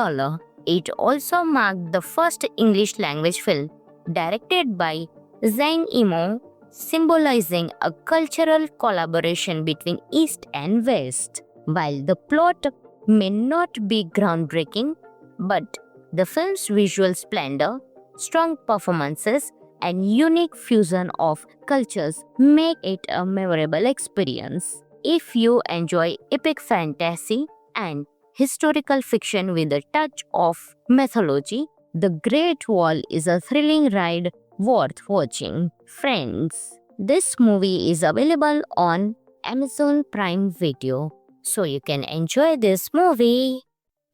It also marked the first English language film directed by Zhang Yimou, symbolizing a cultural collaboration between East and West. While the plot may not be groundbreaking, but the film's visual splendor, strong performances, and unique fusion of cultures make it a memorable experience. If you enjoy epic fantasy and historical fiction with a touch of mythology, The Great Wall is a thrilling ride worth watching. Friends, this movie is available on Amazon Prime Video, so you can enjoy this movie.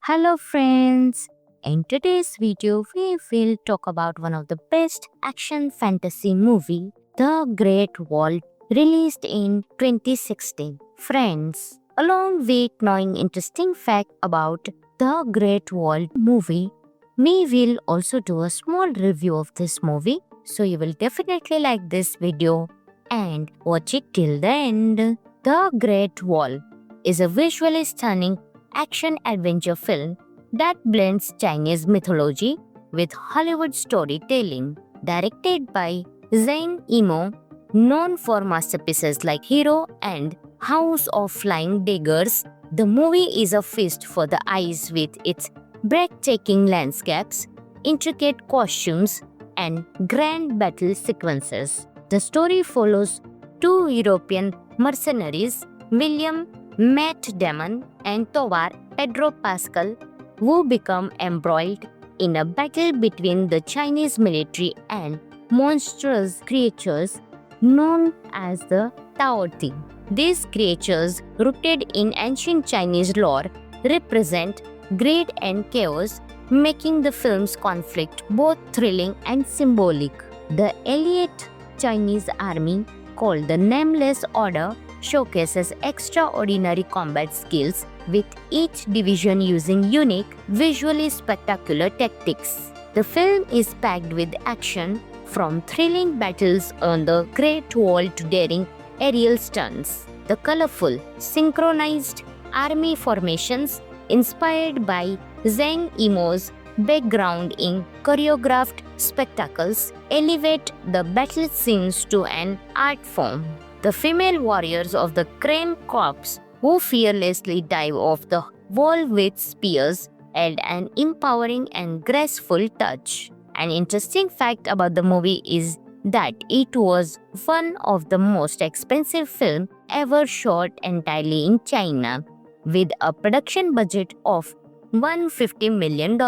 Hello friends, in today's video we will talk about one of the best action fantasy movie, The Great Wall, released in 2016. Friends, along with knowing interesting fact about The Great Wall movie, we will also do a small review of this movie, so you will definitely like this video and watch it till the end. The Great Wall is a visually stunning action-adventure film that blends Chinese mythology with Hollywood storytelling. Directed by Zhang Yimou, known for masterpieces like Hero and House of Flying Daggers, the movie is a feast for the eyes with its breathtaking landscapes, intricate costumes, and grand battle sequences. The story follows two European mercenaries, William Matt Damon and Tovar Pedro Pascal, who become embroiled in a battle between the Chinese military and monstrous creatures known as the Tao Te. These creatures, rooted in ancient Chinese lore, represent greed and chaos, making the film's conflict both thrilling and symbolic. The elite Chinese army, called the Nameless Order, showcases extraordinary combat skills, with each division using unique, visually spectacular tactics. The film is packed with action, from thrilling battles on the Great Wall to daring aerial stunts. The colorful, synchronized army formations, inspired by Zhang Yimou's background in choreographed spectacles, elevate the battle scenes to an art form. The female warriors of the Crane Corps, who fearlessly dive off the wall with spears, add an empowering and graceful touch. An interesting fact about the movie is that it was one of the most expensive films ever shot entirely in China, with a production budget of $150 million.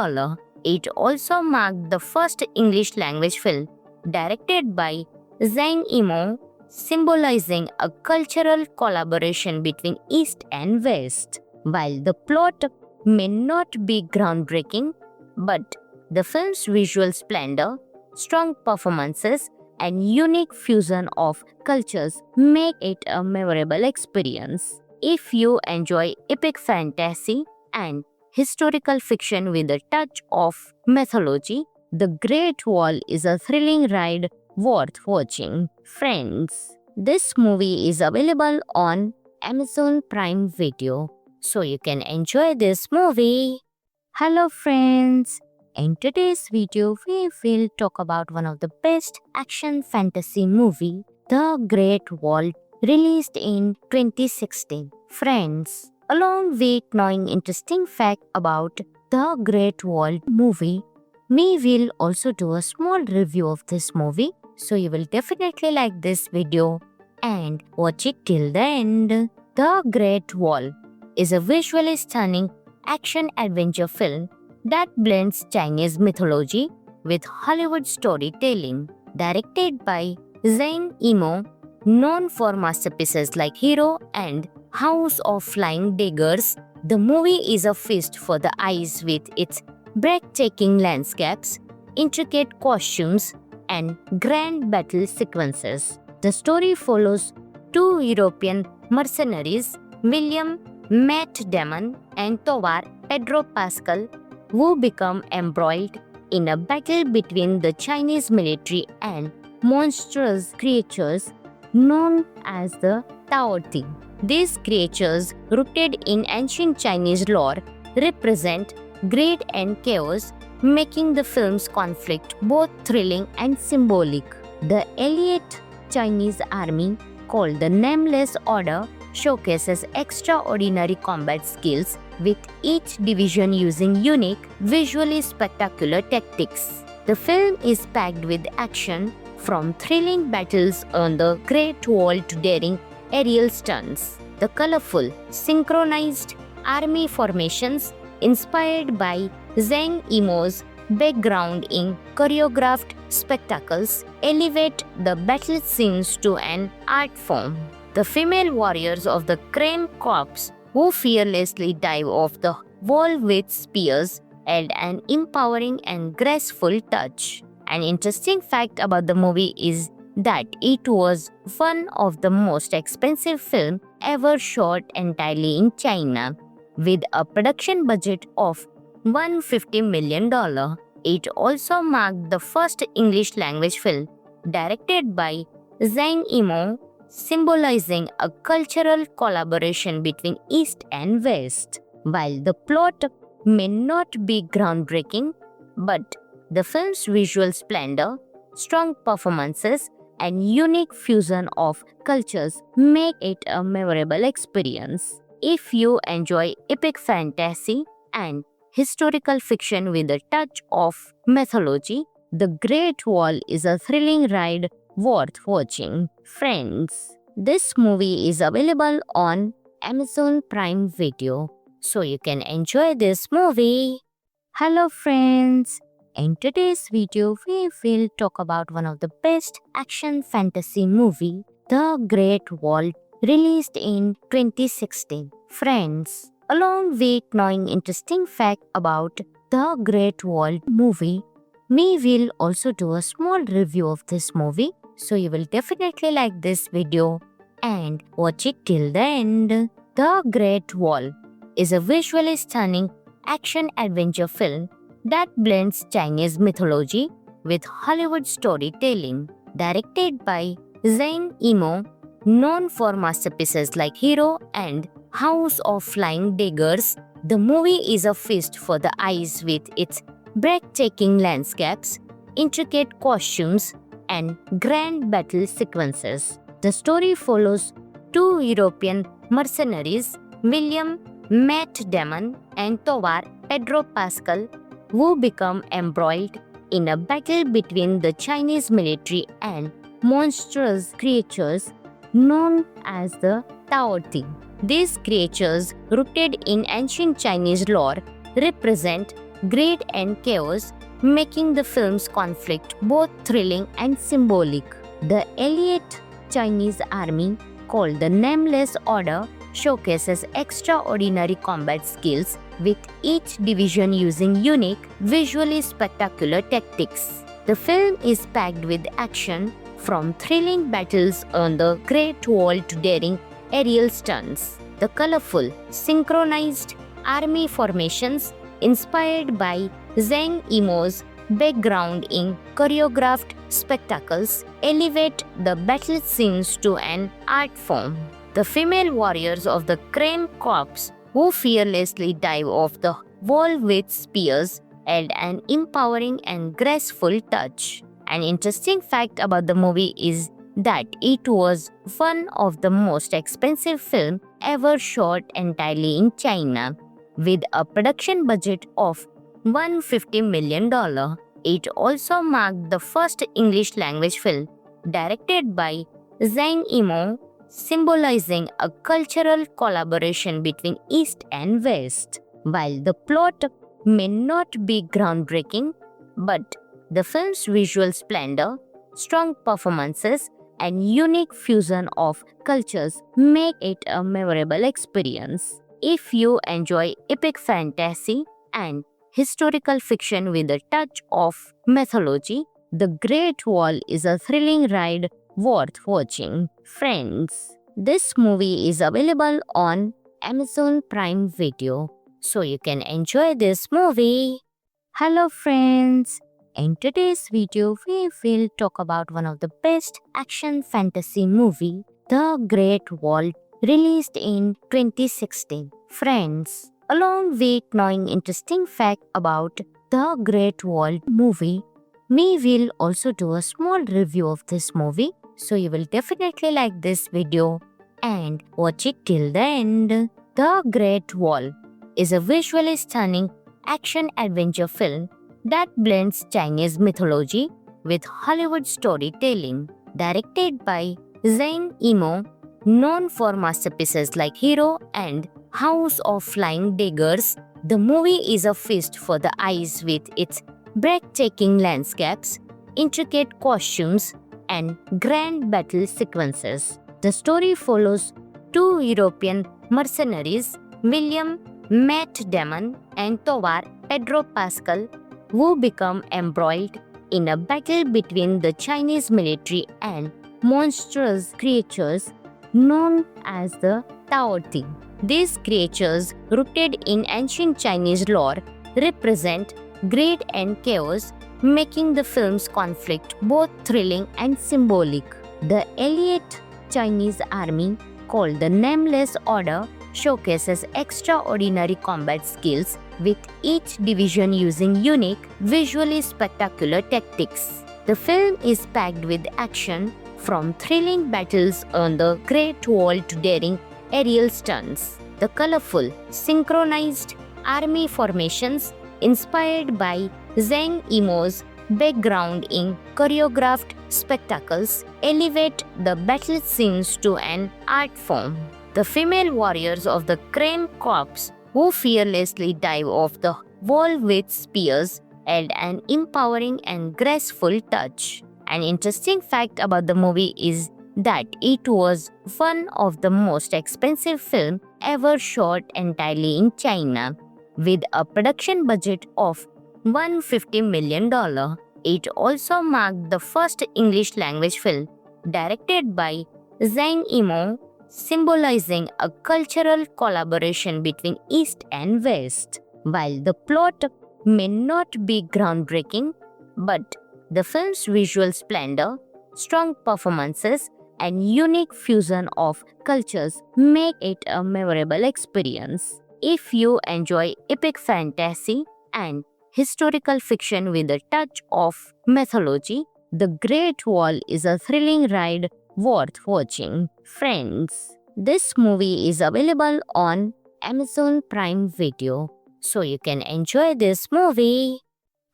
It also marked the first English language film directed by Zhang Yimou, symbolizing a cultural collaboration between East and West. While the plot may not be groundbreaking, but the film's visual splendor, strong performances, and unique fusion of cultures make it a memorable experience. If you enjoy epic fantasy and historical fiction with a touch of mythology, The Great Wall is a thrilling ride worth watching. Friends, this movie is available on Amazon Prime Video, so you can enjoy this movie. Hello friends, in today's video we will talk about one of the best action fantasy movie, The Great Wall, released in 2016. Friends, along with knowing interesting fact about The Great Wall movie, we will also do a small review of this movie, so you will definitely like this video and watch it till the end. The Great Wall is a visually stunning action-adventure film that blends Chinese mythology with Hollywood storytelling. Directed by Zhang Yimou, known for masterpieces like Hero and House of Flying Daggers, the movie is a feast for the eyes with its breathtaking landscapes, intricate costumes, and grand battle sequences. The story follows two European mercenaries, William Matt Damon and Tovar Pedro Pascal, who become embroiled in a battle between the Chinese military and monstrous creatures known as the Tao Te. These creatures, rooted in ancient Chinese lore, represent greed and chaos, making the film's conflict both thrilling and symbolic. The elite Chinese army, called the Nameless Order, showcases extraordinary combat skills, with each division using unique, visually spectacular tactics. The film is packed with action, from thrilling battles on the Great Wall to daring aerial stunts. The colorful, synchronized army formations, inspired by Zhang Yimou's background in choreographed spectacles, elevate the battle scenes to an art form. The female warriors of the Crane Corps, who fearlessly dive off the wall with spears, add an empowering and graceful touch. An interesting fact about the movie is that it was one of the most expensive films ever shot entirely in China, with a production budget of $150 million. It also marked the first English language film directed by Zhang Yimou, symbolizing a cultural collaboration between East and West. While the plot may not be groundbreaking, but the film's visual splendor, strong performances, and unique fusion of cultures make it a memorable experience. If you enjoy epic fantasy and historical fiction with a touch of mythology, The Great Wall is a thrilling ride worth watching. Friends, this movie is available on Amazon Prime Video, so you can enjoy this movie. Hello friends, in today's video we will talk about one of the best action fantasy movie, The Great Wall, released in 2016. Friends, along with knowing interesting fact about The Great Wall movie, we will also do a small review of this movie, so you will definitely like this video and watch it till the end. The Great Wall is a visually stunning action-adventure film that blends Chinese mythology with Hollywood storytelling. Directed by Zhang Yimou, known for masterpieces like Hero and House of Flying Daggers, the movie is a feast for the eyes with its breathtaking landscapes, intricate costumes, and grand battle sequences. The story follows two European mercenaries, William Matt Damon and Tovar Pedro Pascal, who become embroiled in a battle between the Chinese military and monstrous creatures known as the Tao Ti. These creatures, rooted in ancient Chinese lore, represent greed and chaos, making the film's conflict both thrilling and symbolic. The elite Chinese army, called the Nameless Order, showcases extraordinary combat skills, with each division using unique, visually spectacular tactics. The film is packed with action, from thrilling battles on the Great Wall to daring aerial stunts. The colorful, synchronized army formations, inspired by Zhang Yimou's background in choreographed spectacles, elevate the battle scenes to an art form. The female warriors of the Crane Corps, who fearlessly dive off the wall with spears, add an empowering and graceful touch. An interesting fact about the movie is that it was one of the most expensive films ever shot entirely in China, with a production budget of $150 million. It also marked the first English-language film directed by Zhang Yimou, symbolizing a cultural collaboration between East and West. While the plot may not be groundbreaking, but the film's visual splendor, strong performances, and unique fusion of cultures make it a memorable experience. If you enjoy epic fantasy and historical fiction with a touch of mythology, The Great Wall is a thrilling ride worth watching. Friends, this movie is available on Amazon Prime Video, so you can enjoy this movie. Hello friends, in today's video we will talk about one of the best action fantasy movie, The Great Wall, released in 2016. Friends, along with knowing interesting fact about The Great Wall movie, we will also do a small review of this movie, so you will definitely like this video and watch it till the end. The Great Wall is a visually stunning action-adventure film that blends Chinese mythology with Hollywood storytelling. Directed by Zhang Yimou, known for masterpieces like Hero and House of Flying Daggers, the movie is a feast for the eyes with its breathtaking landscapes, intricate costumes, and grand battle sequences. The story follows two European mercenaries, William Matt Damon and Tovar Pedro Pascal, who become embroiled in a battle between the Chinese military and monstrous creatures known as the Tao Ti. These creatures, rooted in ancient Chinese lore, represent greed and chaos, making the film's conflict both thrilling and symbolic. The elite Chinese army, called the Nameless Order, showcases extraordinary combat skills, with each division using unique, visually spectacular tactics. The film is packed with action, From thrilling battles on the Great Wall to daring aerial stunts, the colorful, synchronized army formations inspired by Zhang Yimou's background in choreographed spectacles elevate the battle scenes to an art form. The female warriors of the Crane Corps, who fearlessly dive off the wall with spears, add an empowering and graceful touch. An interesting fact about the movie is that it was one of the most expensive films ever shot entirely in China, with a production budget of $150 million. It also marked the first English language film directed by Zhang Yimou, symbolizing a cultural collaboration between East and West. While the plot may not be groundbreaking, but the film's visual splendor, strong performances, and unique fusion of cultures make it a memorable experience. If you enjoy epic fantasy and historical fiction with a touch of mythology, The Great Wall is a thrilling ride worth watching. Friends, this movie is available on Amazon Prime Video, so you can enjoy this movie.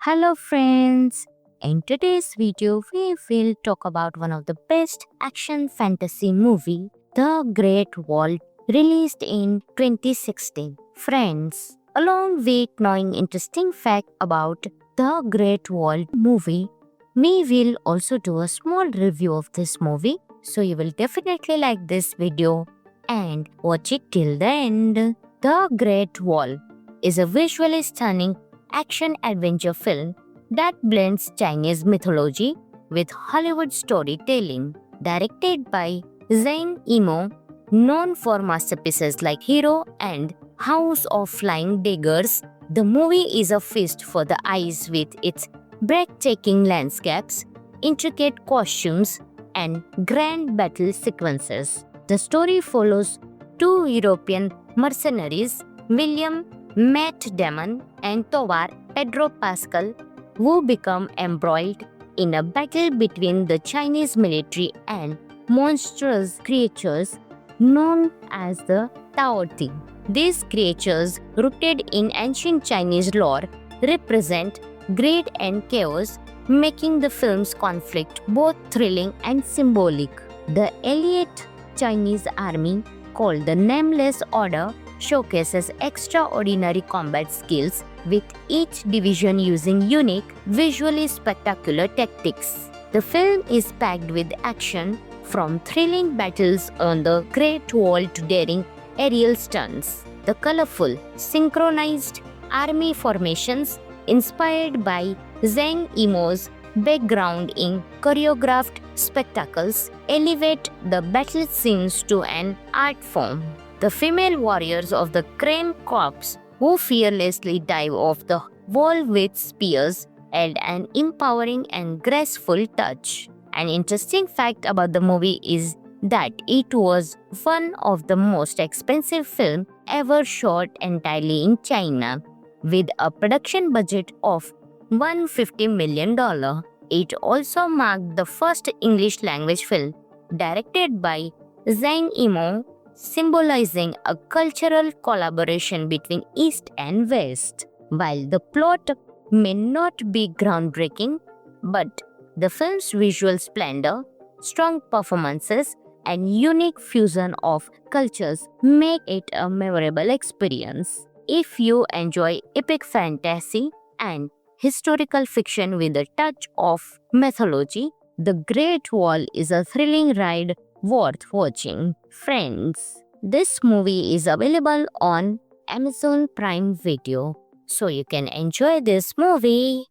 Hello friends, in today's video we will talk about one of the best action fantasy movie, The Great Wall, released in 2016. Friends, along with knowing interesting fact about The Great Wall movie, we will also do a small review of this movie, so you will definitely like this video and watch it till the end. The Great Wall is a visually stunning action-adventure film that blends Chinese mythology with Hollywood storytelling. Directed by Zhang Yimou, known for masterpieces like Hero and House of Flying Daggers, the movie is a feast for the eyes with its breathtaking landscapes, intricate costumes, and grand battle sequences. The story follows two European mercenaries, William Matt Damon and Tovar Pedro Pascal, who become embroiled in a battle between the Chinese military and monstrous creatures known as the Tao Te. These creatures, rooted in ancient Chinese lore, represent greed and chaos, making the film's conflict both thrilling and symbolic. The elite Chinese army, called the Nameless Order, showcases extraordinary combat skills, with each division using unique, visually spectacular tactics. The film is packed with action, from thrilling battles on the Great Wall to daring aerial stunts. The colorful, synchronized army formations inspired by Zhang Yimou's background in choreographed spectacles elevate the battle scenes to an art form. The female warriors of the Crane Corps, who fearlessly dive off the wall with spears, add an empowering and graceful touch. An interesting fact about the movie is that it was one of the most expensive films ever shot entirely in China, with a production budget of $150 million. It also marked the first English language film directed by Zhang Yimou, symbolizing a cultural collaboration between East and West. While the plot may not be groundbreaking, but the film's visual splendor, strong performances, and unique fusion of cultures make it a memorable experience. If you enjoy epic fantasy and historical fiction with a touch of mythology, The Great Wall is a thrilling ride worth watching. Friends, this movie is available on Amazon Prime Video, so you can enjoy this movie.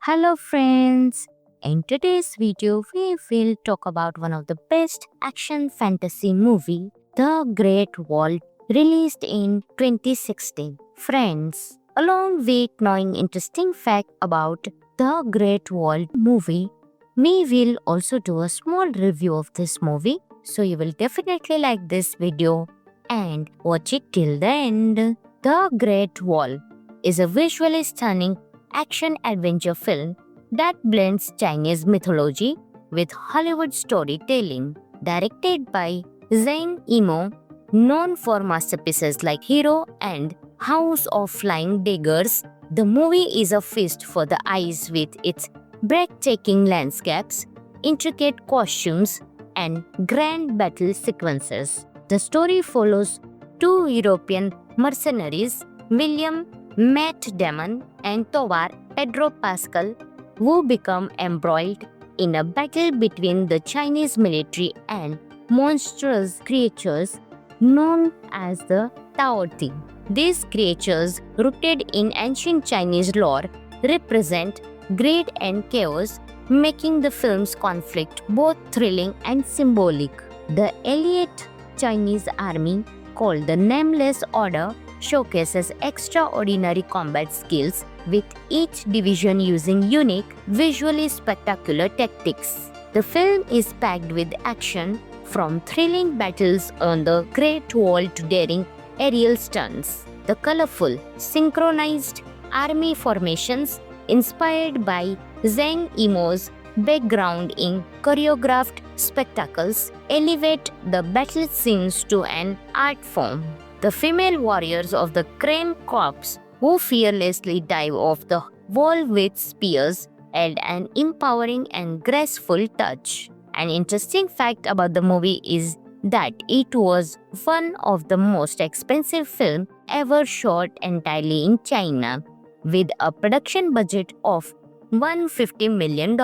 Hello friends, in today's video we will talk about one of the best action fantasy movie, The Great Wall, released in 2016. Friends, along with knowing interesting fact about The Great Wall movie, we will also do a small review of this movie, so you will definitely like this video and watch it till the end. The Great Wall is a visually stunning action-adventure film that blends Chinese mythology with Hollywood storytelling. Directed by Zhang Yimou, known for masterpieces like Hero and House of Flying Daggers, the movie is a feast for the eyes with its breathtaking landscapes, intricate costumes, and grand battle sequences. The story follows two European mercenaries, William Matt Damon and Tovar Pedro Pascal, who become embroiled in a battle between the Chinese military and monstrous creatures known as the Tao Te. These creatures, rooted in ancient Chinese lore, represent greed and chaos, making the film's conflict both thrilling and symbolic. The elite Chinese army, called the Nameless Order, showcases extraordinary combat skills, with each division using unique, visually spectacular tactics. The film is packed with action, from thrilling battles on the Great Wall to daring aerial stunts. The colorful, synchronized army formations, inspired by Zhang Yimou's background in choreographed spectacles, elevate the battle scenes to an art form. The female warriors of the Crane Corps, who fearlessly dive off the wall with spears, add an empowering and graceful touch. An interesting fact about the movie is that it was one of the most expensive films ever shot entirely in China, with a production budget of $150 million.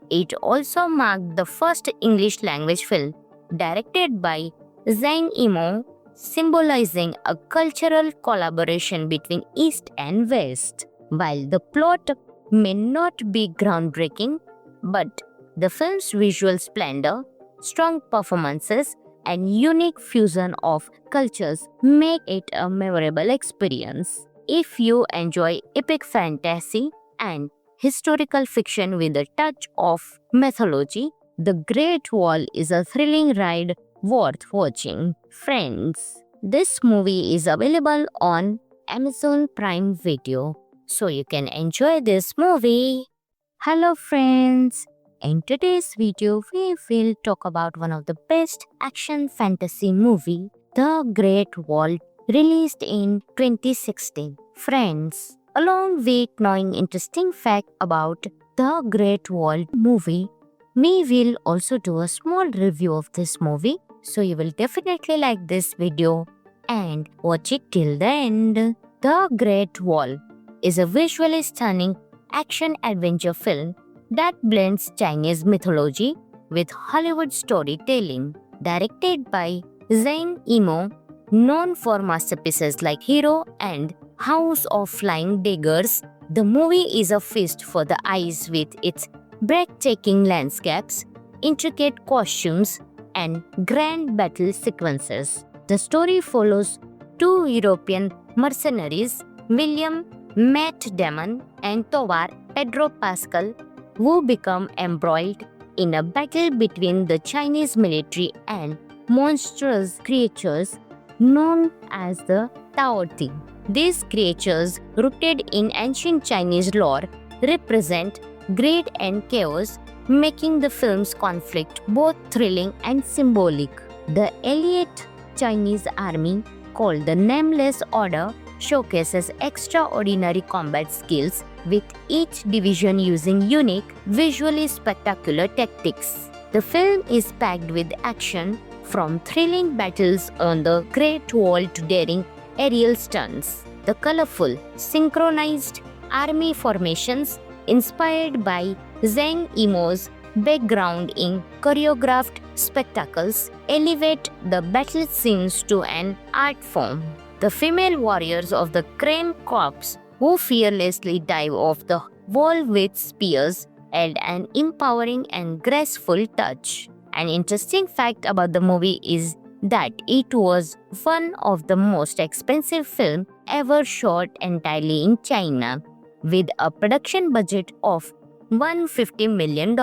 It also marked the first English language film directed by Zhang Yimou, symbolizing a cultural collaboration between East and West. While the plot may not be groundbreaking, but the film's visual splendor, strong performances, and unique fusion of cultures make it a memorable experience. If you enjoy epic fantasy and historical fiction with a touch of mythology, The Great Wall is a thrilling ride worth watching. Friends, this movie is available on Amazon Prime Video, so you can enjoy this movie. Hello friends, in today's video we will talk about one of the best action fantasy movie, The Great Wall, released in 2016. Friends, along with knowing interesting fact about The Great Wall movie, we will also do a small review of this movie, so you will definitely like this video and watch it till the end. The Great Wall is a visually stunning action-adventure film that blends Chinese mythology with Hollywood storytelling. Directed by Zhang Yimou, known for masterpieces like Hero and House of Flying Daggers, the movie is a feast for the eyes with its breathtaking landscapes, intricate costumes, and grand battle sequences. The story follows two European mercenaries, William Matt Damon and Tovar Pedro Pascal, who become embroiled in a battle between the Chinese military and monstrous creatures known as the Tao Te. These creatures, rooted in ancient Chinese lore, represent greed and chaos, making the film's conflict both thrilling and symbolic. The elite Chinese army, called the Nameless Order, showcases extraordinary combat skills, with each division using unique, visually spectacular tactics. The film is packed with action, from thrilling battles on the Great Wall to daring aerial stunts. The colorful, synchronized army formations, inspired by Zhang Yimou's background in choreographed spectacles, elevate the battle scenes to an art form. The female warriors of the Crane Corps, who fearlessly dive off the wall with spears, add an empowering and graceful touch. An interesting fact about the movie is that it was one of the most expensive films ever shot entirely in China, with a production budget of $150 million.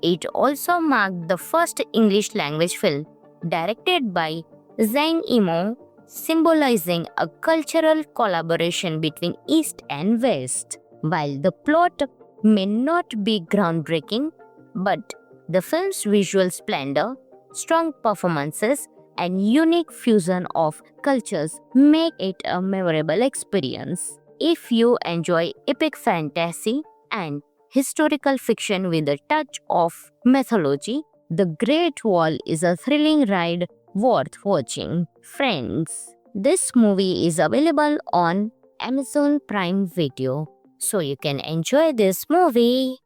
It also marked the first English language film directed by Zhang Yimou, symbolizing a cultural collaboration between East and West. While the plot may not be groundbreaking, but The film's visual splendor, strong performances, and unique fusion of cultures make it a memorable experience. If you enjoy epic fantasy and historical fiction with a touch of mythology, The Great Wall is a thrilling ride worth watching. Friends, this movie is available on Amazon Prime Video, so you can enjoy this movie.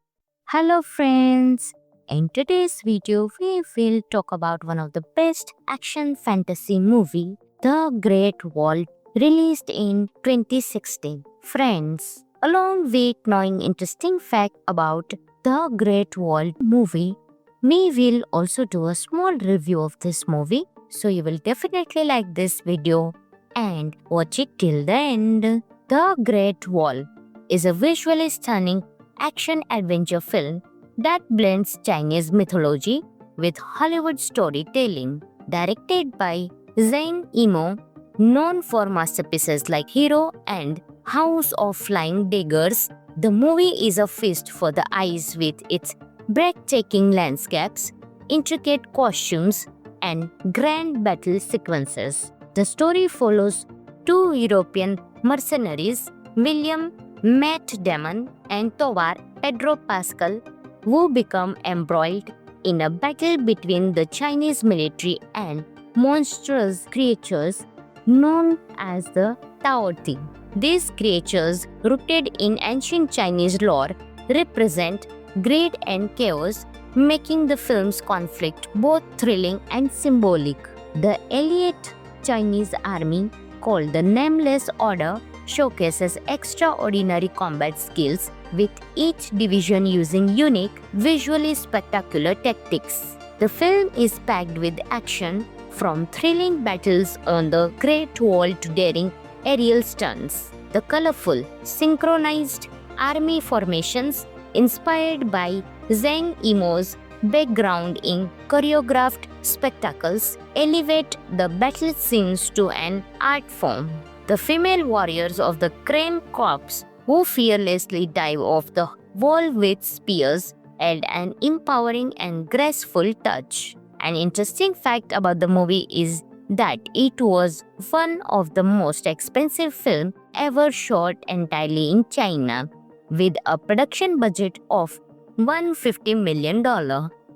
Hello friends, in today's video we will talk about one of the best action fantasy movie, The Great Wall, released in 2016. Friends, along with knowing interesting fact about The Great Wall movie, we will also do a small review of this movie, so you will definitely like this video and watch it till the end. The Great Wall is a visually stunning action-adventure film that blends Chinese mythology with Hollywood storytelling. Directed by Zhang Yimou, known for masterpieces like Hero and House of Flying Daggers, the movie is a feast for the eyes with its breathtaking landscapes, intricate costumes, and grand battle sequences. The story follows two European mercenaries, William Matt Damon and Tovar Pedro Pascal, who become embroiled in a battle between the Chinese military and monstrous creatures known as the Tao Ti. These creatures, rooted in ancient Chinese lore, represent greed and chaos, making the film's conflict both thrilling and symbolic. The elite Chinese army, called the Nameless Order, showcases extraordinary combat skills, with each division using unique, visually spectacular tactics. The film is packed with action, from thrilling battles on the Great Wall to daring aerial stunts. The colorful, synchronized army formations, inspired by Zhang Yimou's background in choreographed spectacles, elevate the battle scenes to an art form. The female warriors of the Crane Corps, who fearlessly dive off the wall with spears, add an empowering and graceful touch. An interesting fact about the movie is that it was one of the most expensive films ever shot entirely in China, with a production budget of $150 million.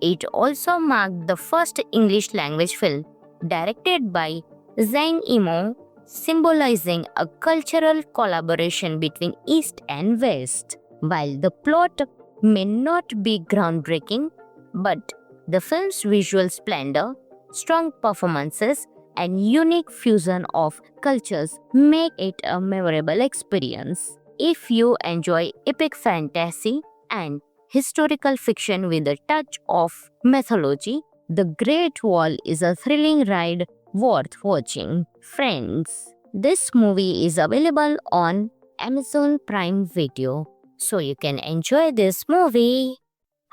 It also marked the first English-language film directed by Zhang Yimou, symbolizing a cultural collaboration between East and West. While the plot may not be groundbreaking, but the film's visual splendor, strong performances, and unique fusion of cultures make it a memorable experience. If you enjoy epic fantasy and historical fiction with a touch of mythology, The Great Wall is a thrilling ride worth watching. Friends, this movie is available on Amazon Prime Video, so you can enjoy this movie.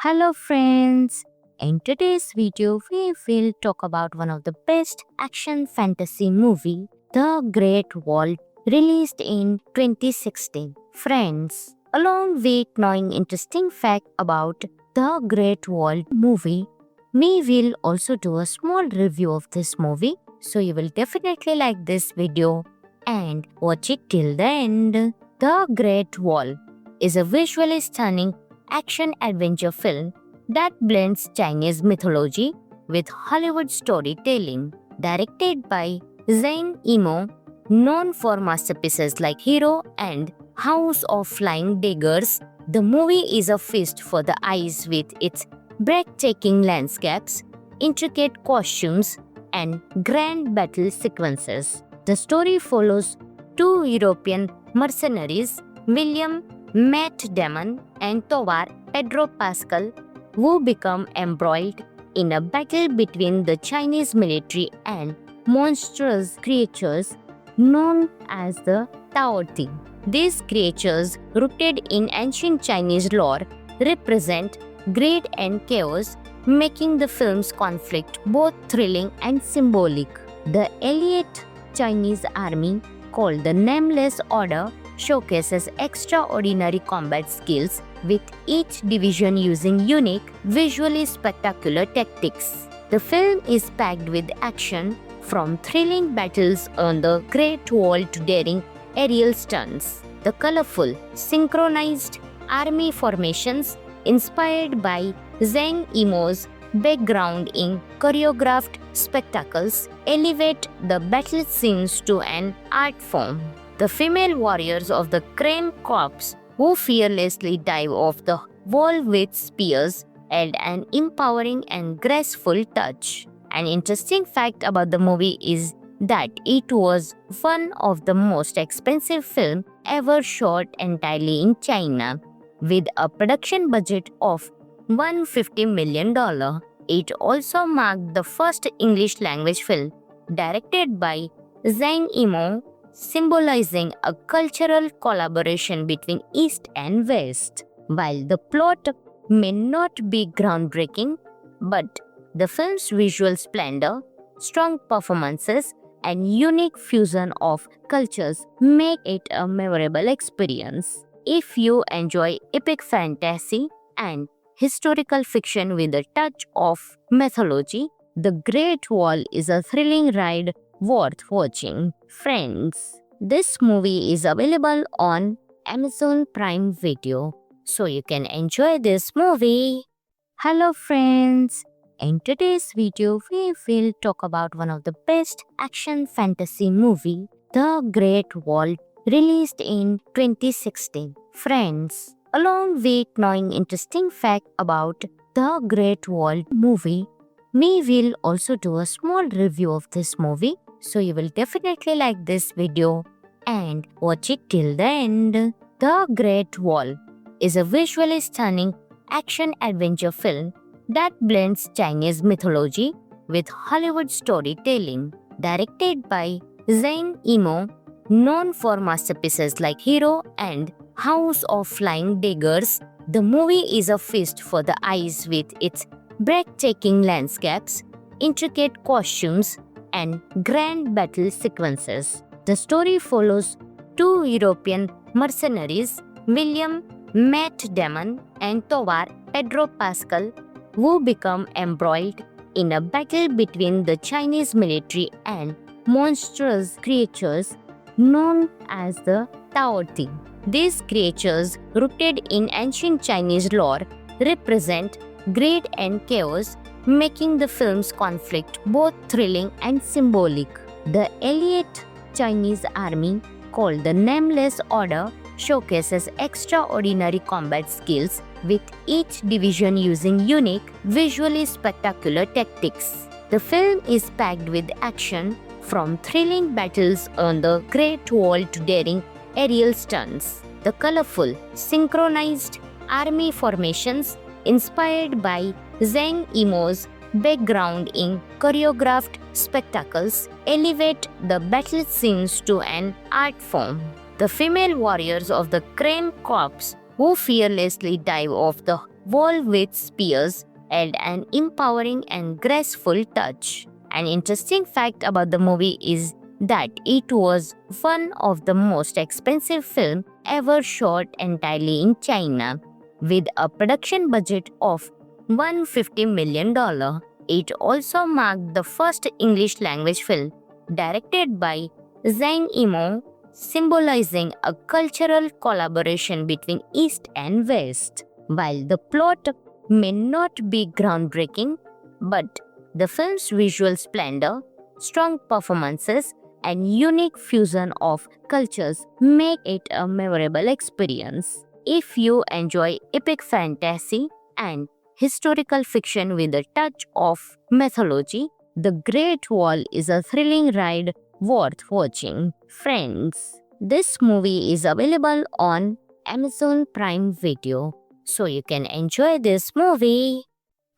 Hello friends, in today's video we will talk about one of the best action fantasy movie, The Great Wall, released in 2016. Friends, along with knowing interesting fact about The Great Wall movie, we will also do a small review of this movie, so you will definitely like this video and watch it till the end. The Great Wall is a visually stunning action-adventure film that blends Chinese mythology with Hollywood storytelling. Directed by Zhang Yimou, known for masterpieces like Hero and House of Flying Daggers, the movie is a feast for the eyes with its breathtaking landscapes, intricate costumes, and grand battle sequences. The story follows two European mercenaries, William Matt Damon and Tovar Pedro Pascal, who become embroiled in a battle between the Chinese military and monstrous creatures known as the Tao Ti. These creatures, rooted in ancient Chinese lore, represent greed and chaos, making the film's conflict both thrilling and symbolic. The elite Chinese army, called the Nameless Order, showcases extraordinary combat skills, with each division using unique, visually spectacular tactics. The film is packed with action, from thrilling battles on the Great Wall to daring aerial stunts. The colorful, synchronized army formations inspired by Zhang Yimou's background in choreographed spectacles elevate the battle scenes to an art form. The female warriors of the Crane Corps, who fearlessly dive off the wall with spears, add an empowering and graceful touch. An interesting fact about the movie is that it was one of the most expensive films ever shot entirely in China, with a production budget of $150 million. It also marked the first English language film directed by Zhang Yimou, symbolizing a cultural collaboration between East and West. While the plot may not be groundbreaking, but the film's visual splendor, strong performances, and unique fusion of cultures make it a memorable experience. If you enjoy epic fantasy and historical fiction with a touch of mythology, The Great Wall is a thrilling ride worth watching. Friends, this movie is available on Amazon Prime Video, so you can enjoy this movie. Hello friends, in today's video we will talk about one of the best action fantasy movie, The Great Wall, released in 2016. Friends, along with knowing interesting fact about The Great Wall movie, we will also do a small review of this movie, so you will definitely like this video and watch it till the end. The Great Wall is a visually stunning action-adventure film that blends Chinese mythology with Hollywood storytelling. Directed by Zhang Yimou, known for masterpieces like Hero and House of Flying Daggers, the movie is a feast for the eyes with its breathtaking landscapes, intricate costumes, and grand battle sequences. The story follows two European mercenaries, William Matt Damon and Tovar Pedro Pascal, who become embroiled in a battle between the Chinese military and monstrous creatures known as the Tao Ti. These creatures, rooted in ancient Chinese lore, represent greed and chaos, making the film's conflict both thrilling and symbolic. The elite Chinese army, called the Nameless Order, showcases extraordinary combat skills, with each division using unique, visually spectacular tactics. The film is packed with action, from thrilling battles on the Great Wall to daring aerial stunts. The colorful, synchronized army formations inspired by Zhang Yimou's background in choreographed spectacles elevate the battle scenes to an art form. The female warriors of the Crane Corps, who fearlessly dive off the wall with spears, add an empowering and graceful touch. An interesting fact about the movie is that it was one of the most expensive films ever shot entirely in China, with a production budget of $150 million. It also marked the first English language film directed by Zhang Yimou, symbolizing a cultural collaboration between East and West. While the plot may not be groundbreaking, but the film's visual splendor, strong performances, and unique fusion of cultures make it a memorable experience. If you enjoy epic fantasy and historical fiction with a touch of mythology, The Great Wall is a thrilling ride worth watching. Friends, this movie is available on Amazon Prime Video, so you can enjoy this movie.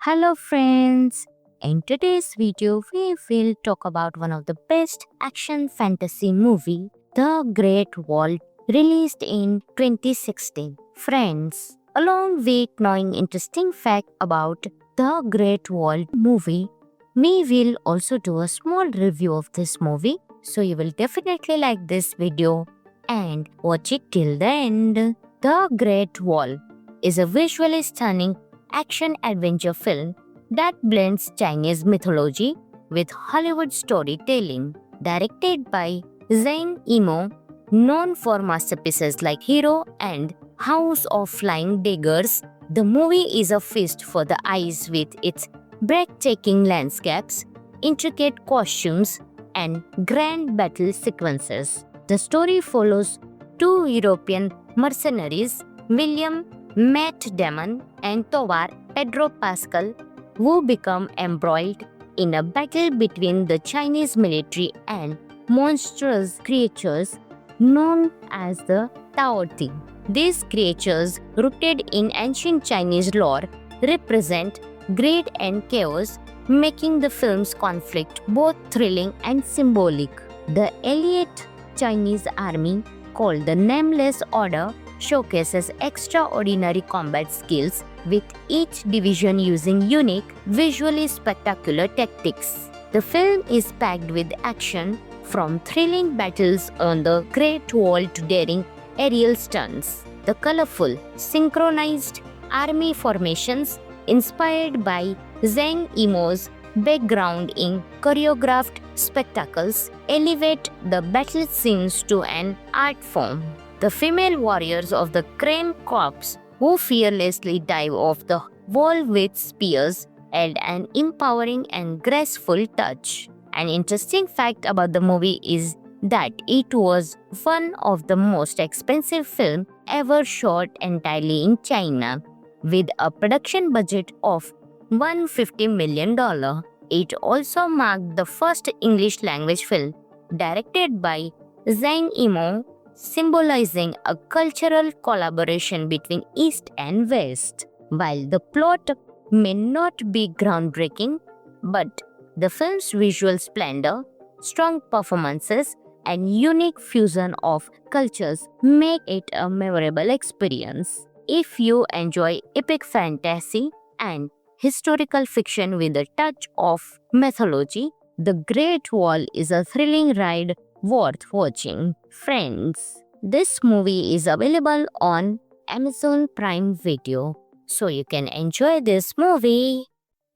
Hello friends, in today's video we will talk about one of the best action fantasy movie, The Great Wall, released in 2016. Friends, along with knowing interesting fact about The Great Wall movie, we will also do a small review of this movie, so you will definitely like this video and watch it till the end. The Great Wall is a visually stunning action-adventure film that blends Chinese mythology with Hollywood storytelling. Directed by Zhang Yimou, known for masterpieces like Hero and House of Flying Daggers, the movie is a feast for the eyes with its breathtaking landscapes, intricate costumes, and grand battle sequences. The story follows two European mercenaries, William Matt Damon and Tovar Pedro Pascal, who become embroiled in a battle between the Chinese military and monstrous creatures known as the Tao Ti. These creatures, rooted in ancient Chinese lore, represent greed and chaos, making the film's conflict both thrilling and symbolic. The elite Chinese army, called the Nameless Order, showcases extraordinary combat skills, with each division using unique, visually spectacular tactics. The film is packed with action, from thrilling battles on the Great Wall to daring aerial stunts. The colorful, synchronized army formations, inspired by Zhang Yimou's background in choreographed spectacles, elevate the battle scenes to an art form. The female warriors of the Crane Corps, who fearlessly dive off the wall with spears, add an empowering and graceful touch. An interesting fact about the movie is that it was one of the most expensive films ever shot entirely in China, with a production budget of $150 million. It also marked the first English language film directed by Zhang Yimou, symbolizing a cultural collaboration between East and West. While the plot may not be groundbreaking, but the film's visual splendor, strong performances, and unique fusion of cultures make it a memorable experience. If you enjoy epic fantasy and historical fiction with a touch of mythology, The Great Wall is a thrilling ride worth watching. Friends, this movie is available on Amazon Prime Video, so you can enjoy this movie.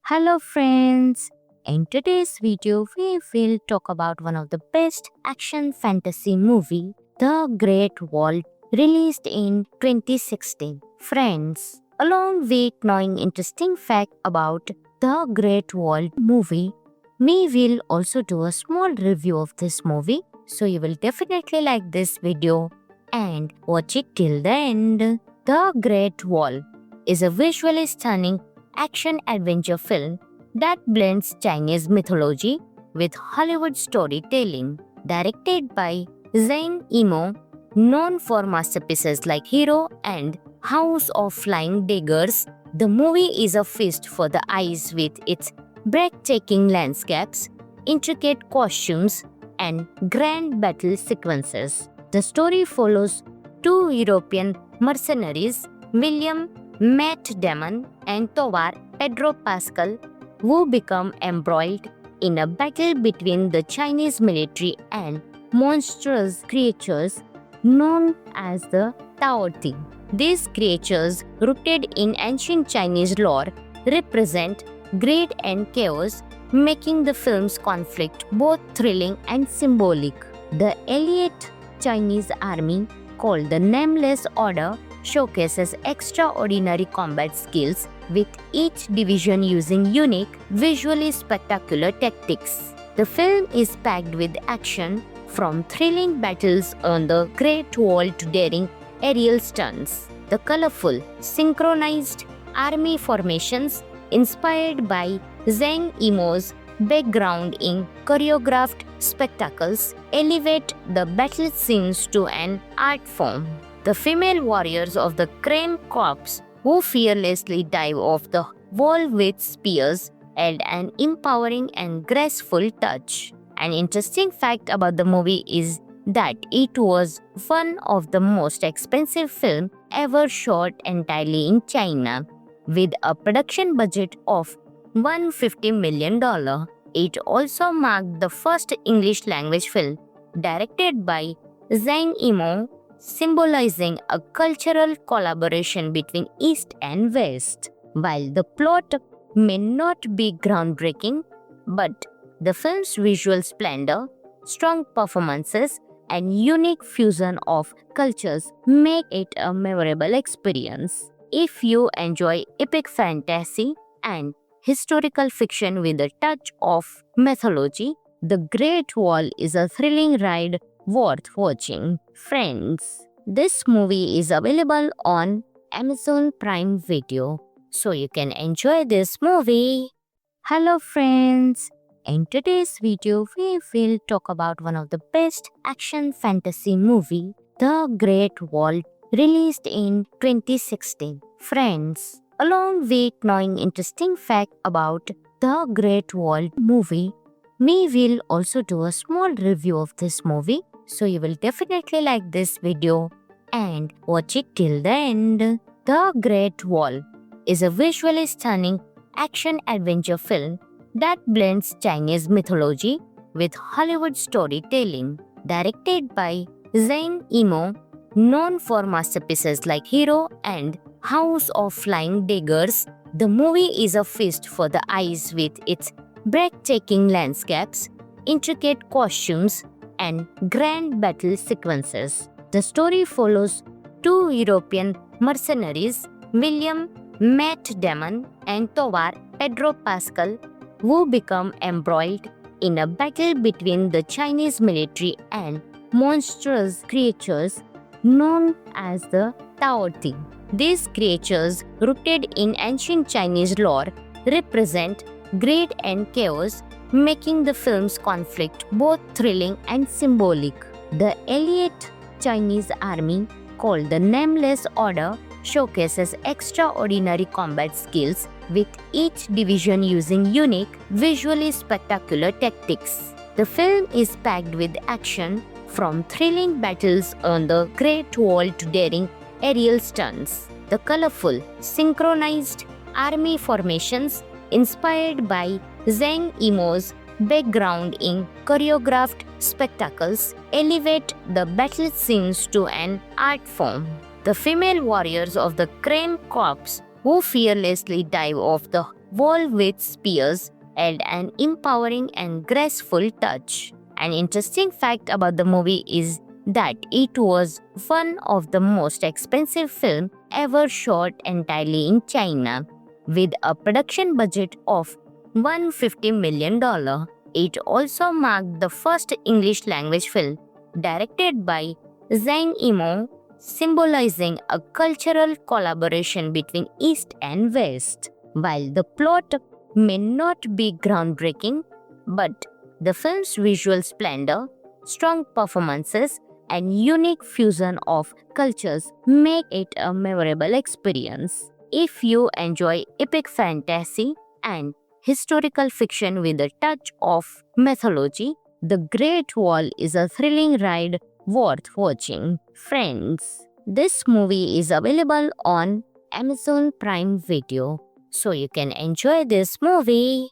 Hello friends, in today's video we will talk about one of the best action fantasy movie, The Great Wall, released in 2016. Friends, along with knowing interesting fact about The Great Wall movie, we will also do a small review of this movie, so you will definitely like this video and watch it till the end. The Great Wall is a visually stunning action-adventure film that blends Chinese mythology with Hollywood storytelling. Directed by Zhang Yimou, known for masterpieces like Hero and House of Flying Daggers, the movie is a feast for the eyes with its breathtaking landscapes, intricate costumes, and grand battle sequences. The story follows two European mercenaries, William Matt Damon and Tovar Pedro Pascal, who become embroiled in a battle between the Chinese military and monstrous creatures known as the Tao Ti. These creatures, rooted in ancient Chinese lore, represent greed and chaos, making the film's conflict both thrilling and symbolic. The elite Chinese army, called the Nameless Order, showcases extraordinary combat skills, with each division using unique, visually spectacular tactics. The film is packed with action, from thrilling battles on the Great Wall to daring aerial stunts. The colorful, synchronized army formations, inspired by Zhang Yimou's background in choreographed spectacles, elevate the battle scenes to an art form. The female warriors of the Crane Corps, who fearlessly dive off the wall with spears, add an empowering and graceful touch. An interesting fact about the movie is that it was one of the most expensive films ever shot entirely in China, with a production budget of $150 million. It also marked the first English language film directed by Zhang Yimou, symbolizing a cultural collaboration between East and West. While the plot may not be groundbreaking, but the film's visual splendor, strong performances, and unique fusion of cultures make it a memorable experience. If you enjoy epic fantasy and historical fiction with a touch of mythology, The Great Wall is a thrilling ride worth watching. Friends, this movie is available on Amazon Prime Video, so you can enjoy this movie. Hello friends, in today's video we will talk about one of the best action fantasy movie, The Great Wall, released in 2016. Friends, along with knowing interesting fact about The Great Wall movie, we will also do a small review of this movie, so you will definitely like this video and watch it till the end. The Great Wall is a visually stunning action-adventure film that blends Chinese mythology with Hollywood storytelling. Directed by Zhang Yimou, known for masterpieces like Hero and House of Flying Daggers, the movie is a feast for the eyes with its breathtaking landscapes, intricate costumes, and grand battle sequences. The story follows two European mercenaries, William Matt Damon and Tovar Pedro Pascal, who become embroiled in a battle between the Chinese military and monstrous creatures known as the Tao Ti. These creatures, rooted in ancient Chinese lore, represent greed and chaos, making the film's conflict both thrilling and symbolic. The elite Chinese army, called the Nameless Order, showcases extraordinary combat skills, with each division using unique, visually spectacular tactics. The film is packed with action, from thrilling battles on the Great Wall to daring aerial stunts. The colorful, synchronized army formations, inspired by Zhang Yimou's background in choreographed spectacles, elevate the battle scenes to an art form. The female warriors of the Crane Corps, who fearlessly dive off the wall with spears, add an empowering and graceful touch. An interesting fact about the movie is that it was one of the most expensive films ever shot entirely in China, with a production budget of $150 million. It also marked the first English-language film directed by Zhang Yimou, symbolizing a cultural collaboration between East and West. While the plot may not be groundbreaking, but the film's visual splendor, strong performances, and unique fusion of cultures make it a memorable experience. If you enjoy epic fantasy and historical fiction with a touch of mythology, The Great Wall is a thrilling ride worth watching. Friends, this movie is available on Amazon Prime Video, so you can enjoy this movie.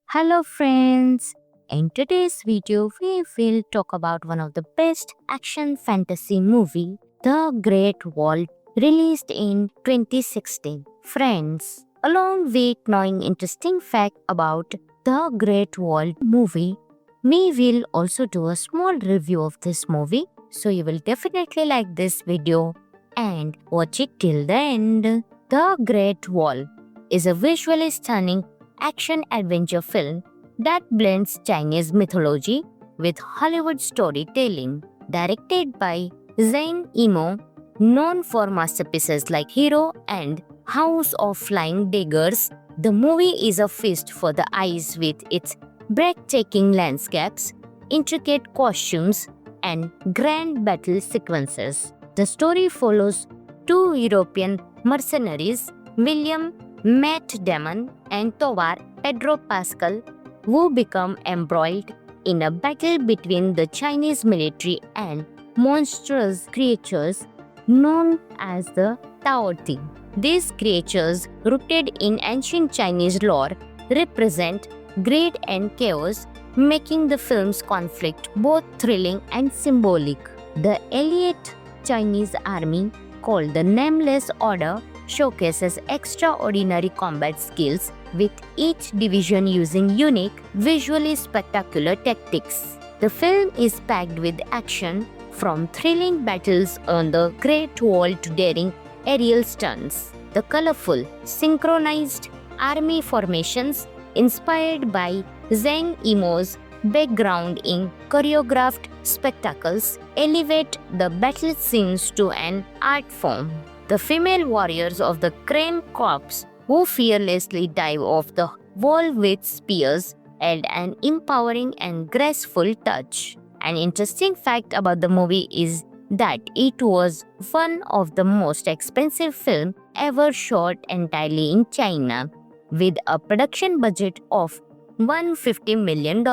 Hello friends, in today's video we will talk about one of the best action fantasy movie, The Great Wall, released in 2016. Friends, along with knowing interesting fact about The Great Wall movie, we will also do a small review of this movie, so you will definitely like this video and watch it till the end. The Great Wall is a visually stunning action-adventure film that blends Chinese mythology with Hollywood storytelling. Directed by Zhang Yimou, known for masterpieces like Hero and House of Flying Daggers, the movie is a feast for the eyes with its breathtaking landscapes, intricate costumes, and grand battle sequences. The story follows two European mercenaries, William Matt Damon and Tovar Pedro Pascal, who become embroiled in a battle between the Chinese military and monstrous creatures known as the Tao Ti. These creatures, rooted in ancient Chinese lore, represent greed and chaos, making the film's conflict both thrilling and symbolic. The elite Chinese army, called the Nameless Order, showcases extraordinary combat skills, with each division using unique, visually spectacular tactics. The film is packed with action, from thrilling battles on the Great Wall to daring aerial stunts. The colorful, synchronized army formations, inspired by Zhang Yimou's background in choreographed spectacles, elevate the battle scenes to an art form. The female warriors of the Crane Corps, who fearlessly dive off the wall with spears, add an empowering and graceful touch. An interesting fact about the movie is that it was one of the most expensive films ever shot entirely in China, with a production budget of $150 million.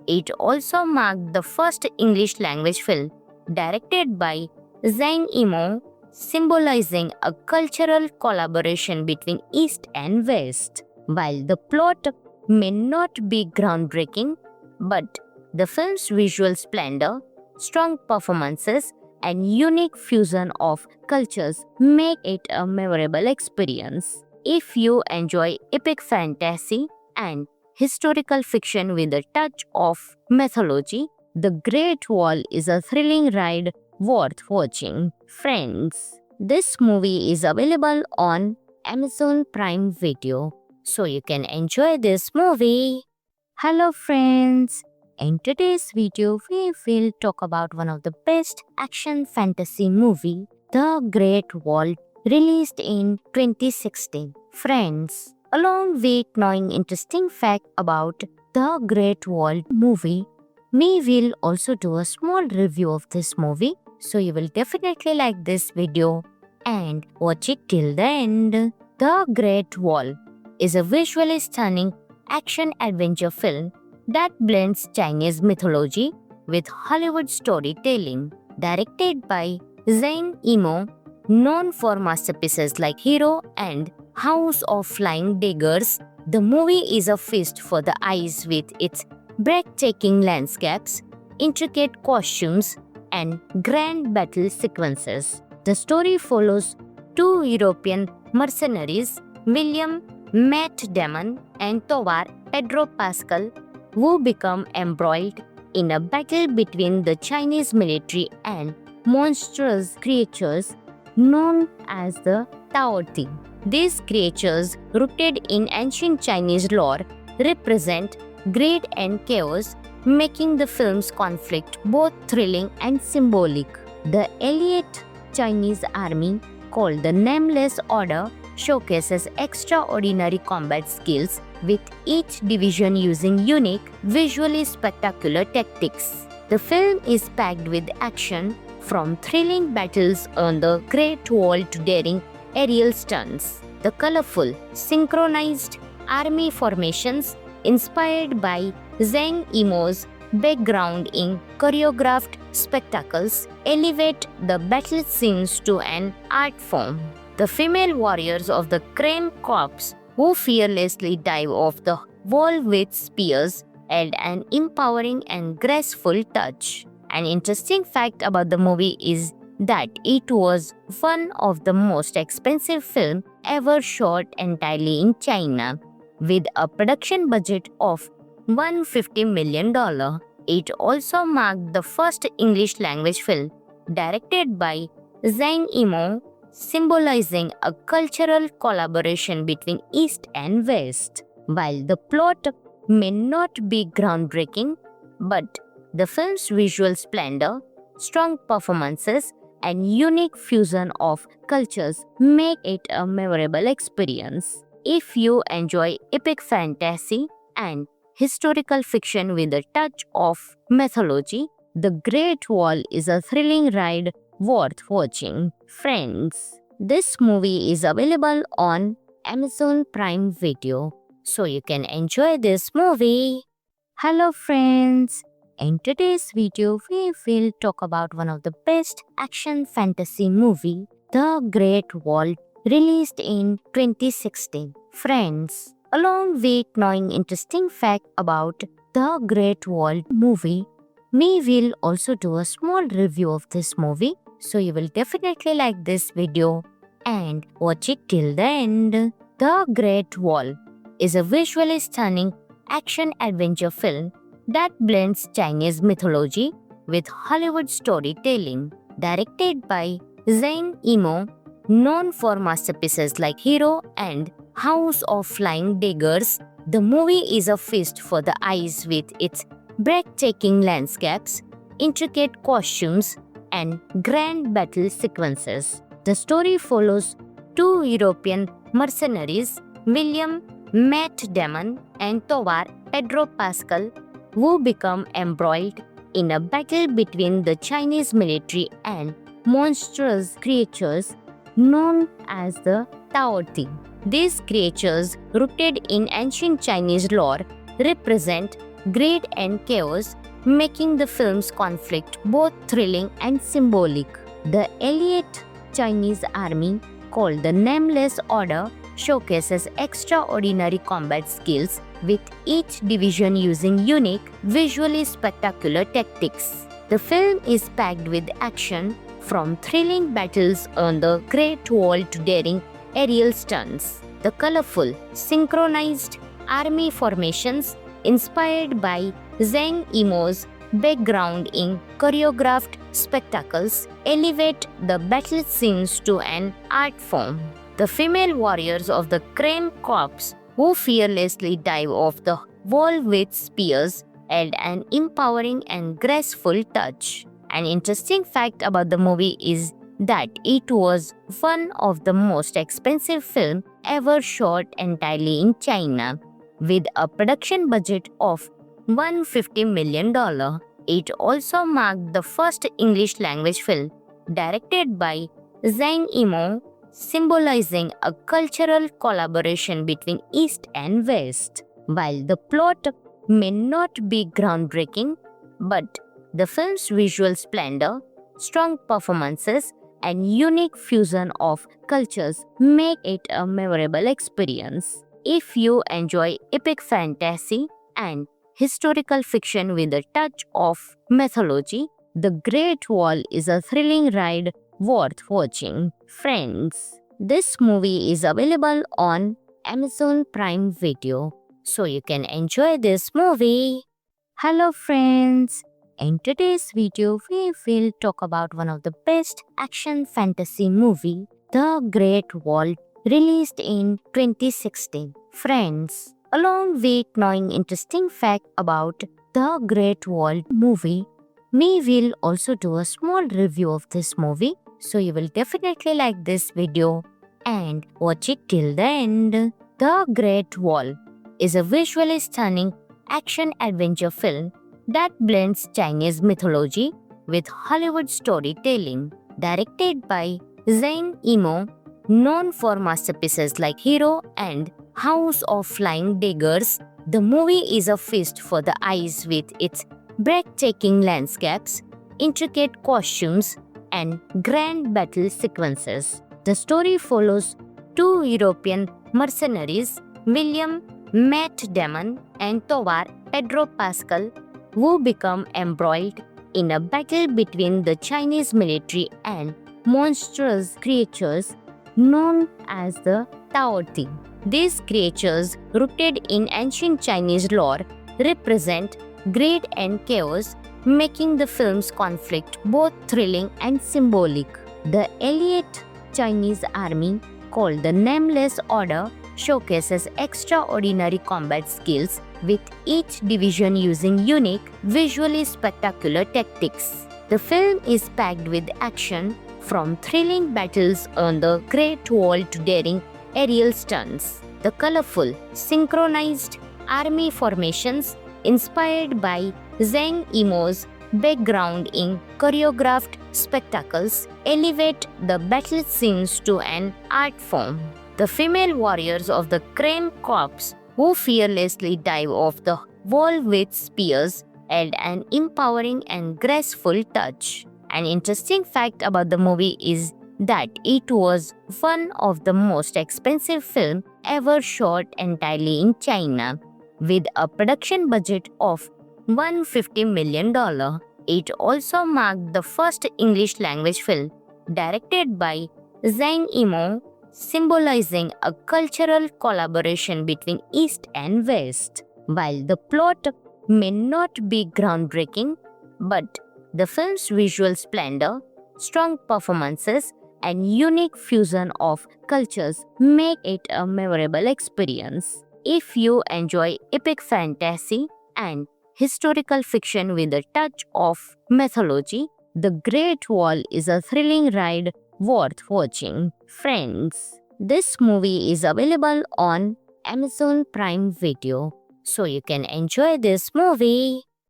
It also marked the first English language film directed by Zhang Yimou, symbolizing a cultural collaboration between East and West. While the plot may not be groundbreaking, but the film's visual splendor, strong performances, and unique fusion of cultures make it a memorable experience. If you enjoy epic fantasy and historical fiction with a touch of mythology, The Great Wall is a thrilling ride worth watching. Friends, this movie is available on Amazon Prime Video, so you can enjoy this movie. Hello friends, in today's video we will talk about one of the best action fantasy movie, The Great Wall, released in 2016. Friends, along with knowing interesting fact about The Great Wall movie, we will also do a small review of this movie, so you will definitely like this video and watch it till the end. The Great Wall is a visually stunning action-adventure film that blends Chinese mythology with Hollywood storytelling. Directed by Zhang Yimou, known for masterpieces like Hero and House of Flying Daggers, the movie is a feast for the eyes with its breathtaking landscapes, intricate costumes, and grand battle sequences. The story follows two European mercenaries, William Matt Damon and Tovar Pedro Pascal, who become embroiled in a battle between the Chinese military and monstrous creatures known as the Tao Ti. These creatures, rooted in ancient Chinese lore, represent greed and chaos, making the film's conflict both thrilling and symbolic. The elite Chinese army, called the Nameless Order, showcases extraordinary combat skills, with each division using unique, visually spectacular tactics. The film is packed with action, from thrilling battles on the Great Wall to daring aerial stunts. The colorful, synchronized army formations, inspired by Zhang Yimou's background in choreographed spectacles, elevate the battle scenes to an art form. The female warriors of the Crane Corps, who fearlessly dive off the wall with spears, add an empowering and graceful touch. An interesting fact about the movie is that it was one of the most expensive films ever shot entirely in China, with a production budget of $150 million. It also marked the first English language film directed by Zhang Yimou, symbolizing a cultural collaboration between East and West. While the plot may not be groundbreaking, but the film's visual splendor, strong performances, and unique fusion of cultures make it a memorable experience. If you enjoy epic fantasy and historical fiction with a touch of mythology, The Great Wall is a thrilling ride worth watching. Friends, this movie is available on Amazon Prime Video, so you can enjoy this movie. Hello friends, in today's video we will talk about one of the best action fantasy movie, The Great Wall, released in 2016. Friends, along with knowing interesting fact about The Great Wall movie, We will also do a small review of this movie, so you will definitely like this video and watch it till the end. The Great Wall is a visually stunning action-adventure film that blends Chinese mythology with Hollywood storytelling. Directed by Zhang Yimou, known for masterpieces like Hero and House of Flying Daggers, the movie is a feast for the eyes with its breathtaking landscapes, intricate costumes, and grand battle sequences. The story follows two European mercenaries, William Matt Damon and Tovar Pedro Pascal, who become embroiled in a battle between the Chinese military and monstrous creatures known as the Tao Ti. These creatures, rooted in ancient Chinese lore, represent greed and chaos, making the film's conflict both thrilling and symbolic. The elite Chinese army, called the Nameless Order, showcases extraordinary combat skills, with each division using unique, visually spectacular tactics. The film is packed with action, from thrilling battles on the Great Wall to daring aerial stunts. The colorful, synchronized army formations, inspired by Zhang Yimou's background in choreographed spectacles, elevate the battle scenes to an art form. The female warriors of the Crane Corps, who fearlessly dive off the wall with spears, add an empowering and graceful touch. An interesting fact about the movie is that it was one of the most expensive films ever shot entirely in China, with a production budget of $150 million. It also marked the first English language film directed by Zhang Yimou, symbolizing a cultural collaboration between East and West. While the plot may not be groundbreaking, but the film's visual splendor, strong performances, and unique fusion of cultures make it a memorable experience. If you enjoy epic fantasy and historical fiction with a touch of mythology, The Great Wall is a thrilling ride worth watching. Friends, this movie is available on Amazon Prime Video, so you can enjoy this movie. Hello friends, in today's video we will talk about one of the best action fantasy movie, The Great Wall, released in 2016. Friends, along with knowing interesting fact about The Great Wall movie, we will also do a small review of this movie, so you will definitely like this video and watch it till the end. The Great Wall is a visually stunning action-adventure film that blends Chinese mythology with Hollywood storytelling. Directed by Zhang Yimou, known for masterpieces like Hero and House of Flying Daggers, the movie is a feast for the eyes with its breathtaking landscapes, intricate costumes, and grand battle sequences. The story follows two European mercenaries, William Matt Damon and Tovar Pedro Pascal, who become embroiled in a battle between the Chinese military and monstrous creatures known as the Tao Ti. These creatures, rooted in ancient Chinese lore, represent greed and chaos, making the film's conflict both thrilling and symbolic. The elite Chinese army, called the Nameless Order, showcases extraordinary combat skills, with each division using unique, visually spectacular tactics. The film is packed with action, from thrilling battles on the Great Wall to daring aerial stunts. The colorful, synchronized army formations, inspired by Zhang Yimou's background in choreographed spectacles, elevate the battle scenes to an art form. The female warriors of the Crane Corps, who fearlessly dive off the wall with spears, add an empowering and graceful touch. An interesting fact about the movie is that it was one of the most expensive films ever shot entirely in China, with a production budget of $150 million. It also marked the first English language film directed by Zhang Yimou, symbolizing a cultural collaboration between East and West. While the plot may not be groundbreaking, but the film's visual splendor, strong performances, and unique fusion of cultures make it a memorable experience. If you enjoy epic fantasy and historical fiction with a touch of mythology, The Great Wall is a thrilling ride worth watching. Friends, this movie is available on Amazon Prime Video, so you can enjoy this movie.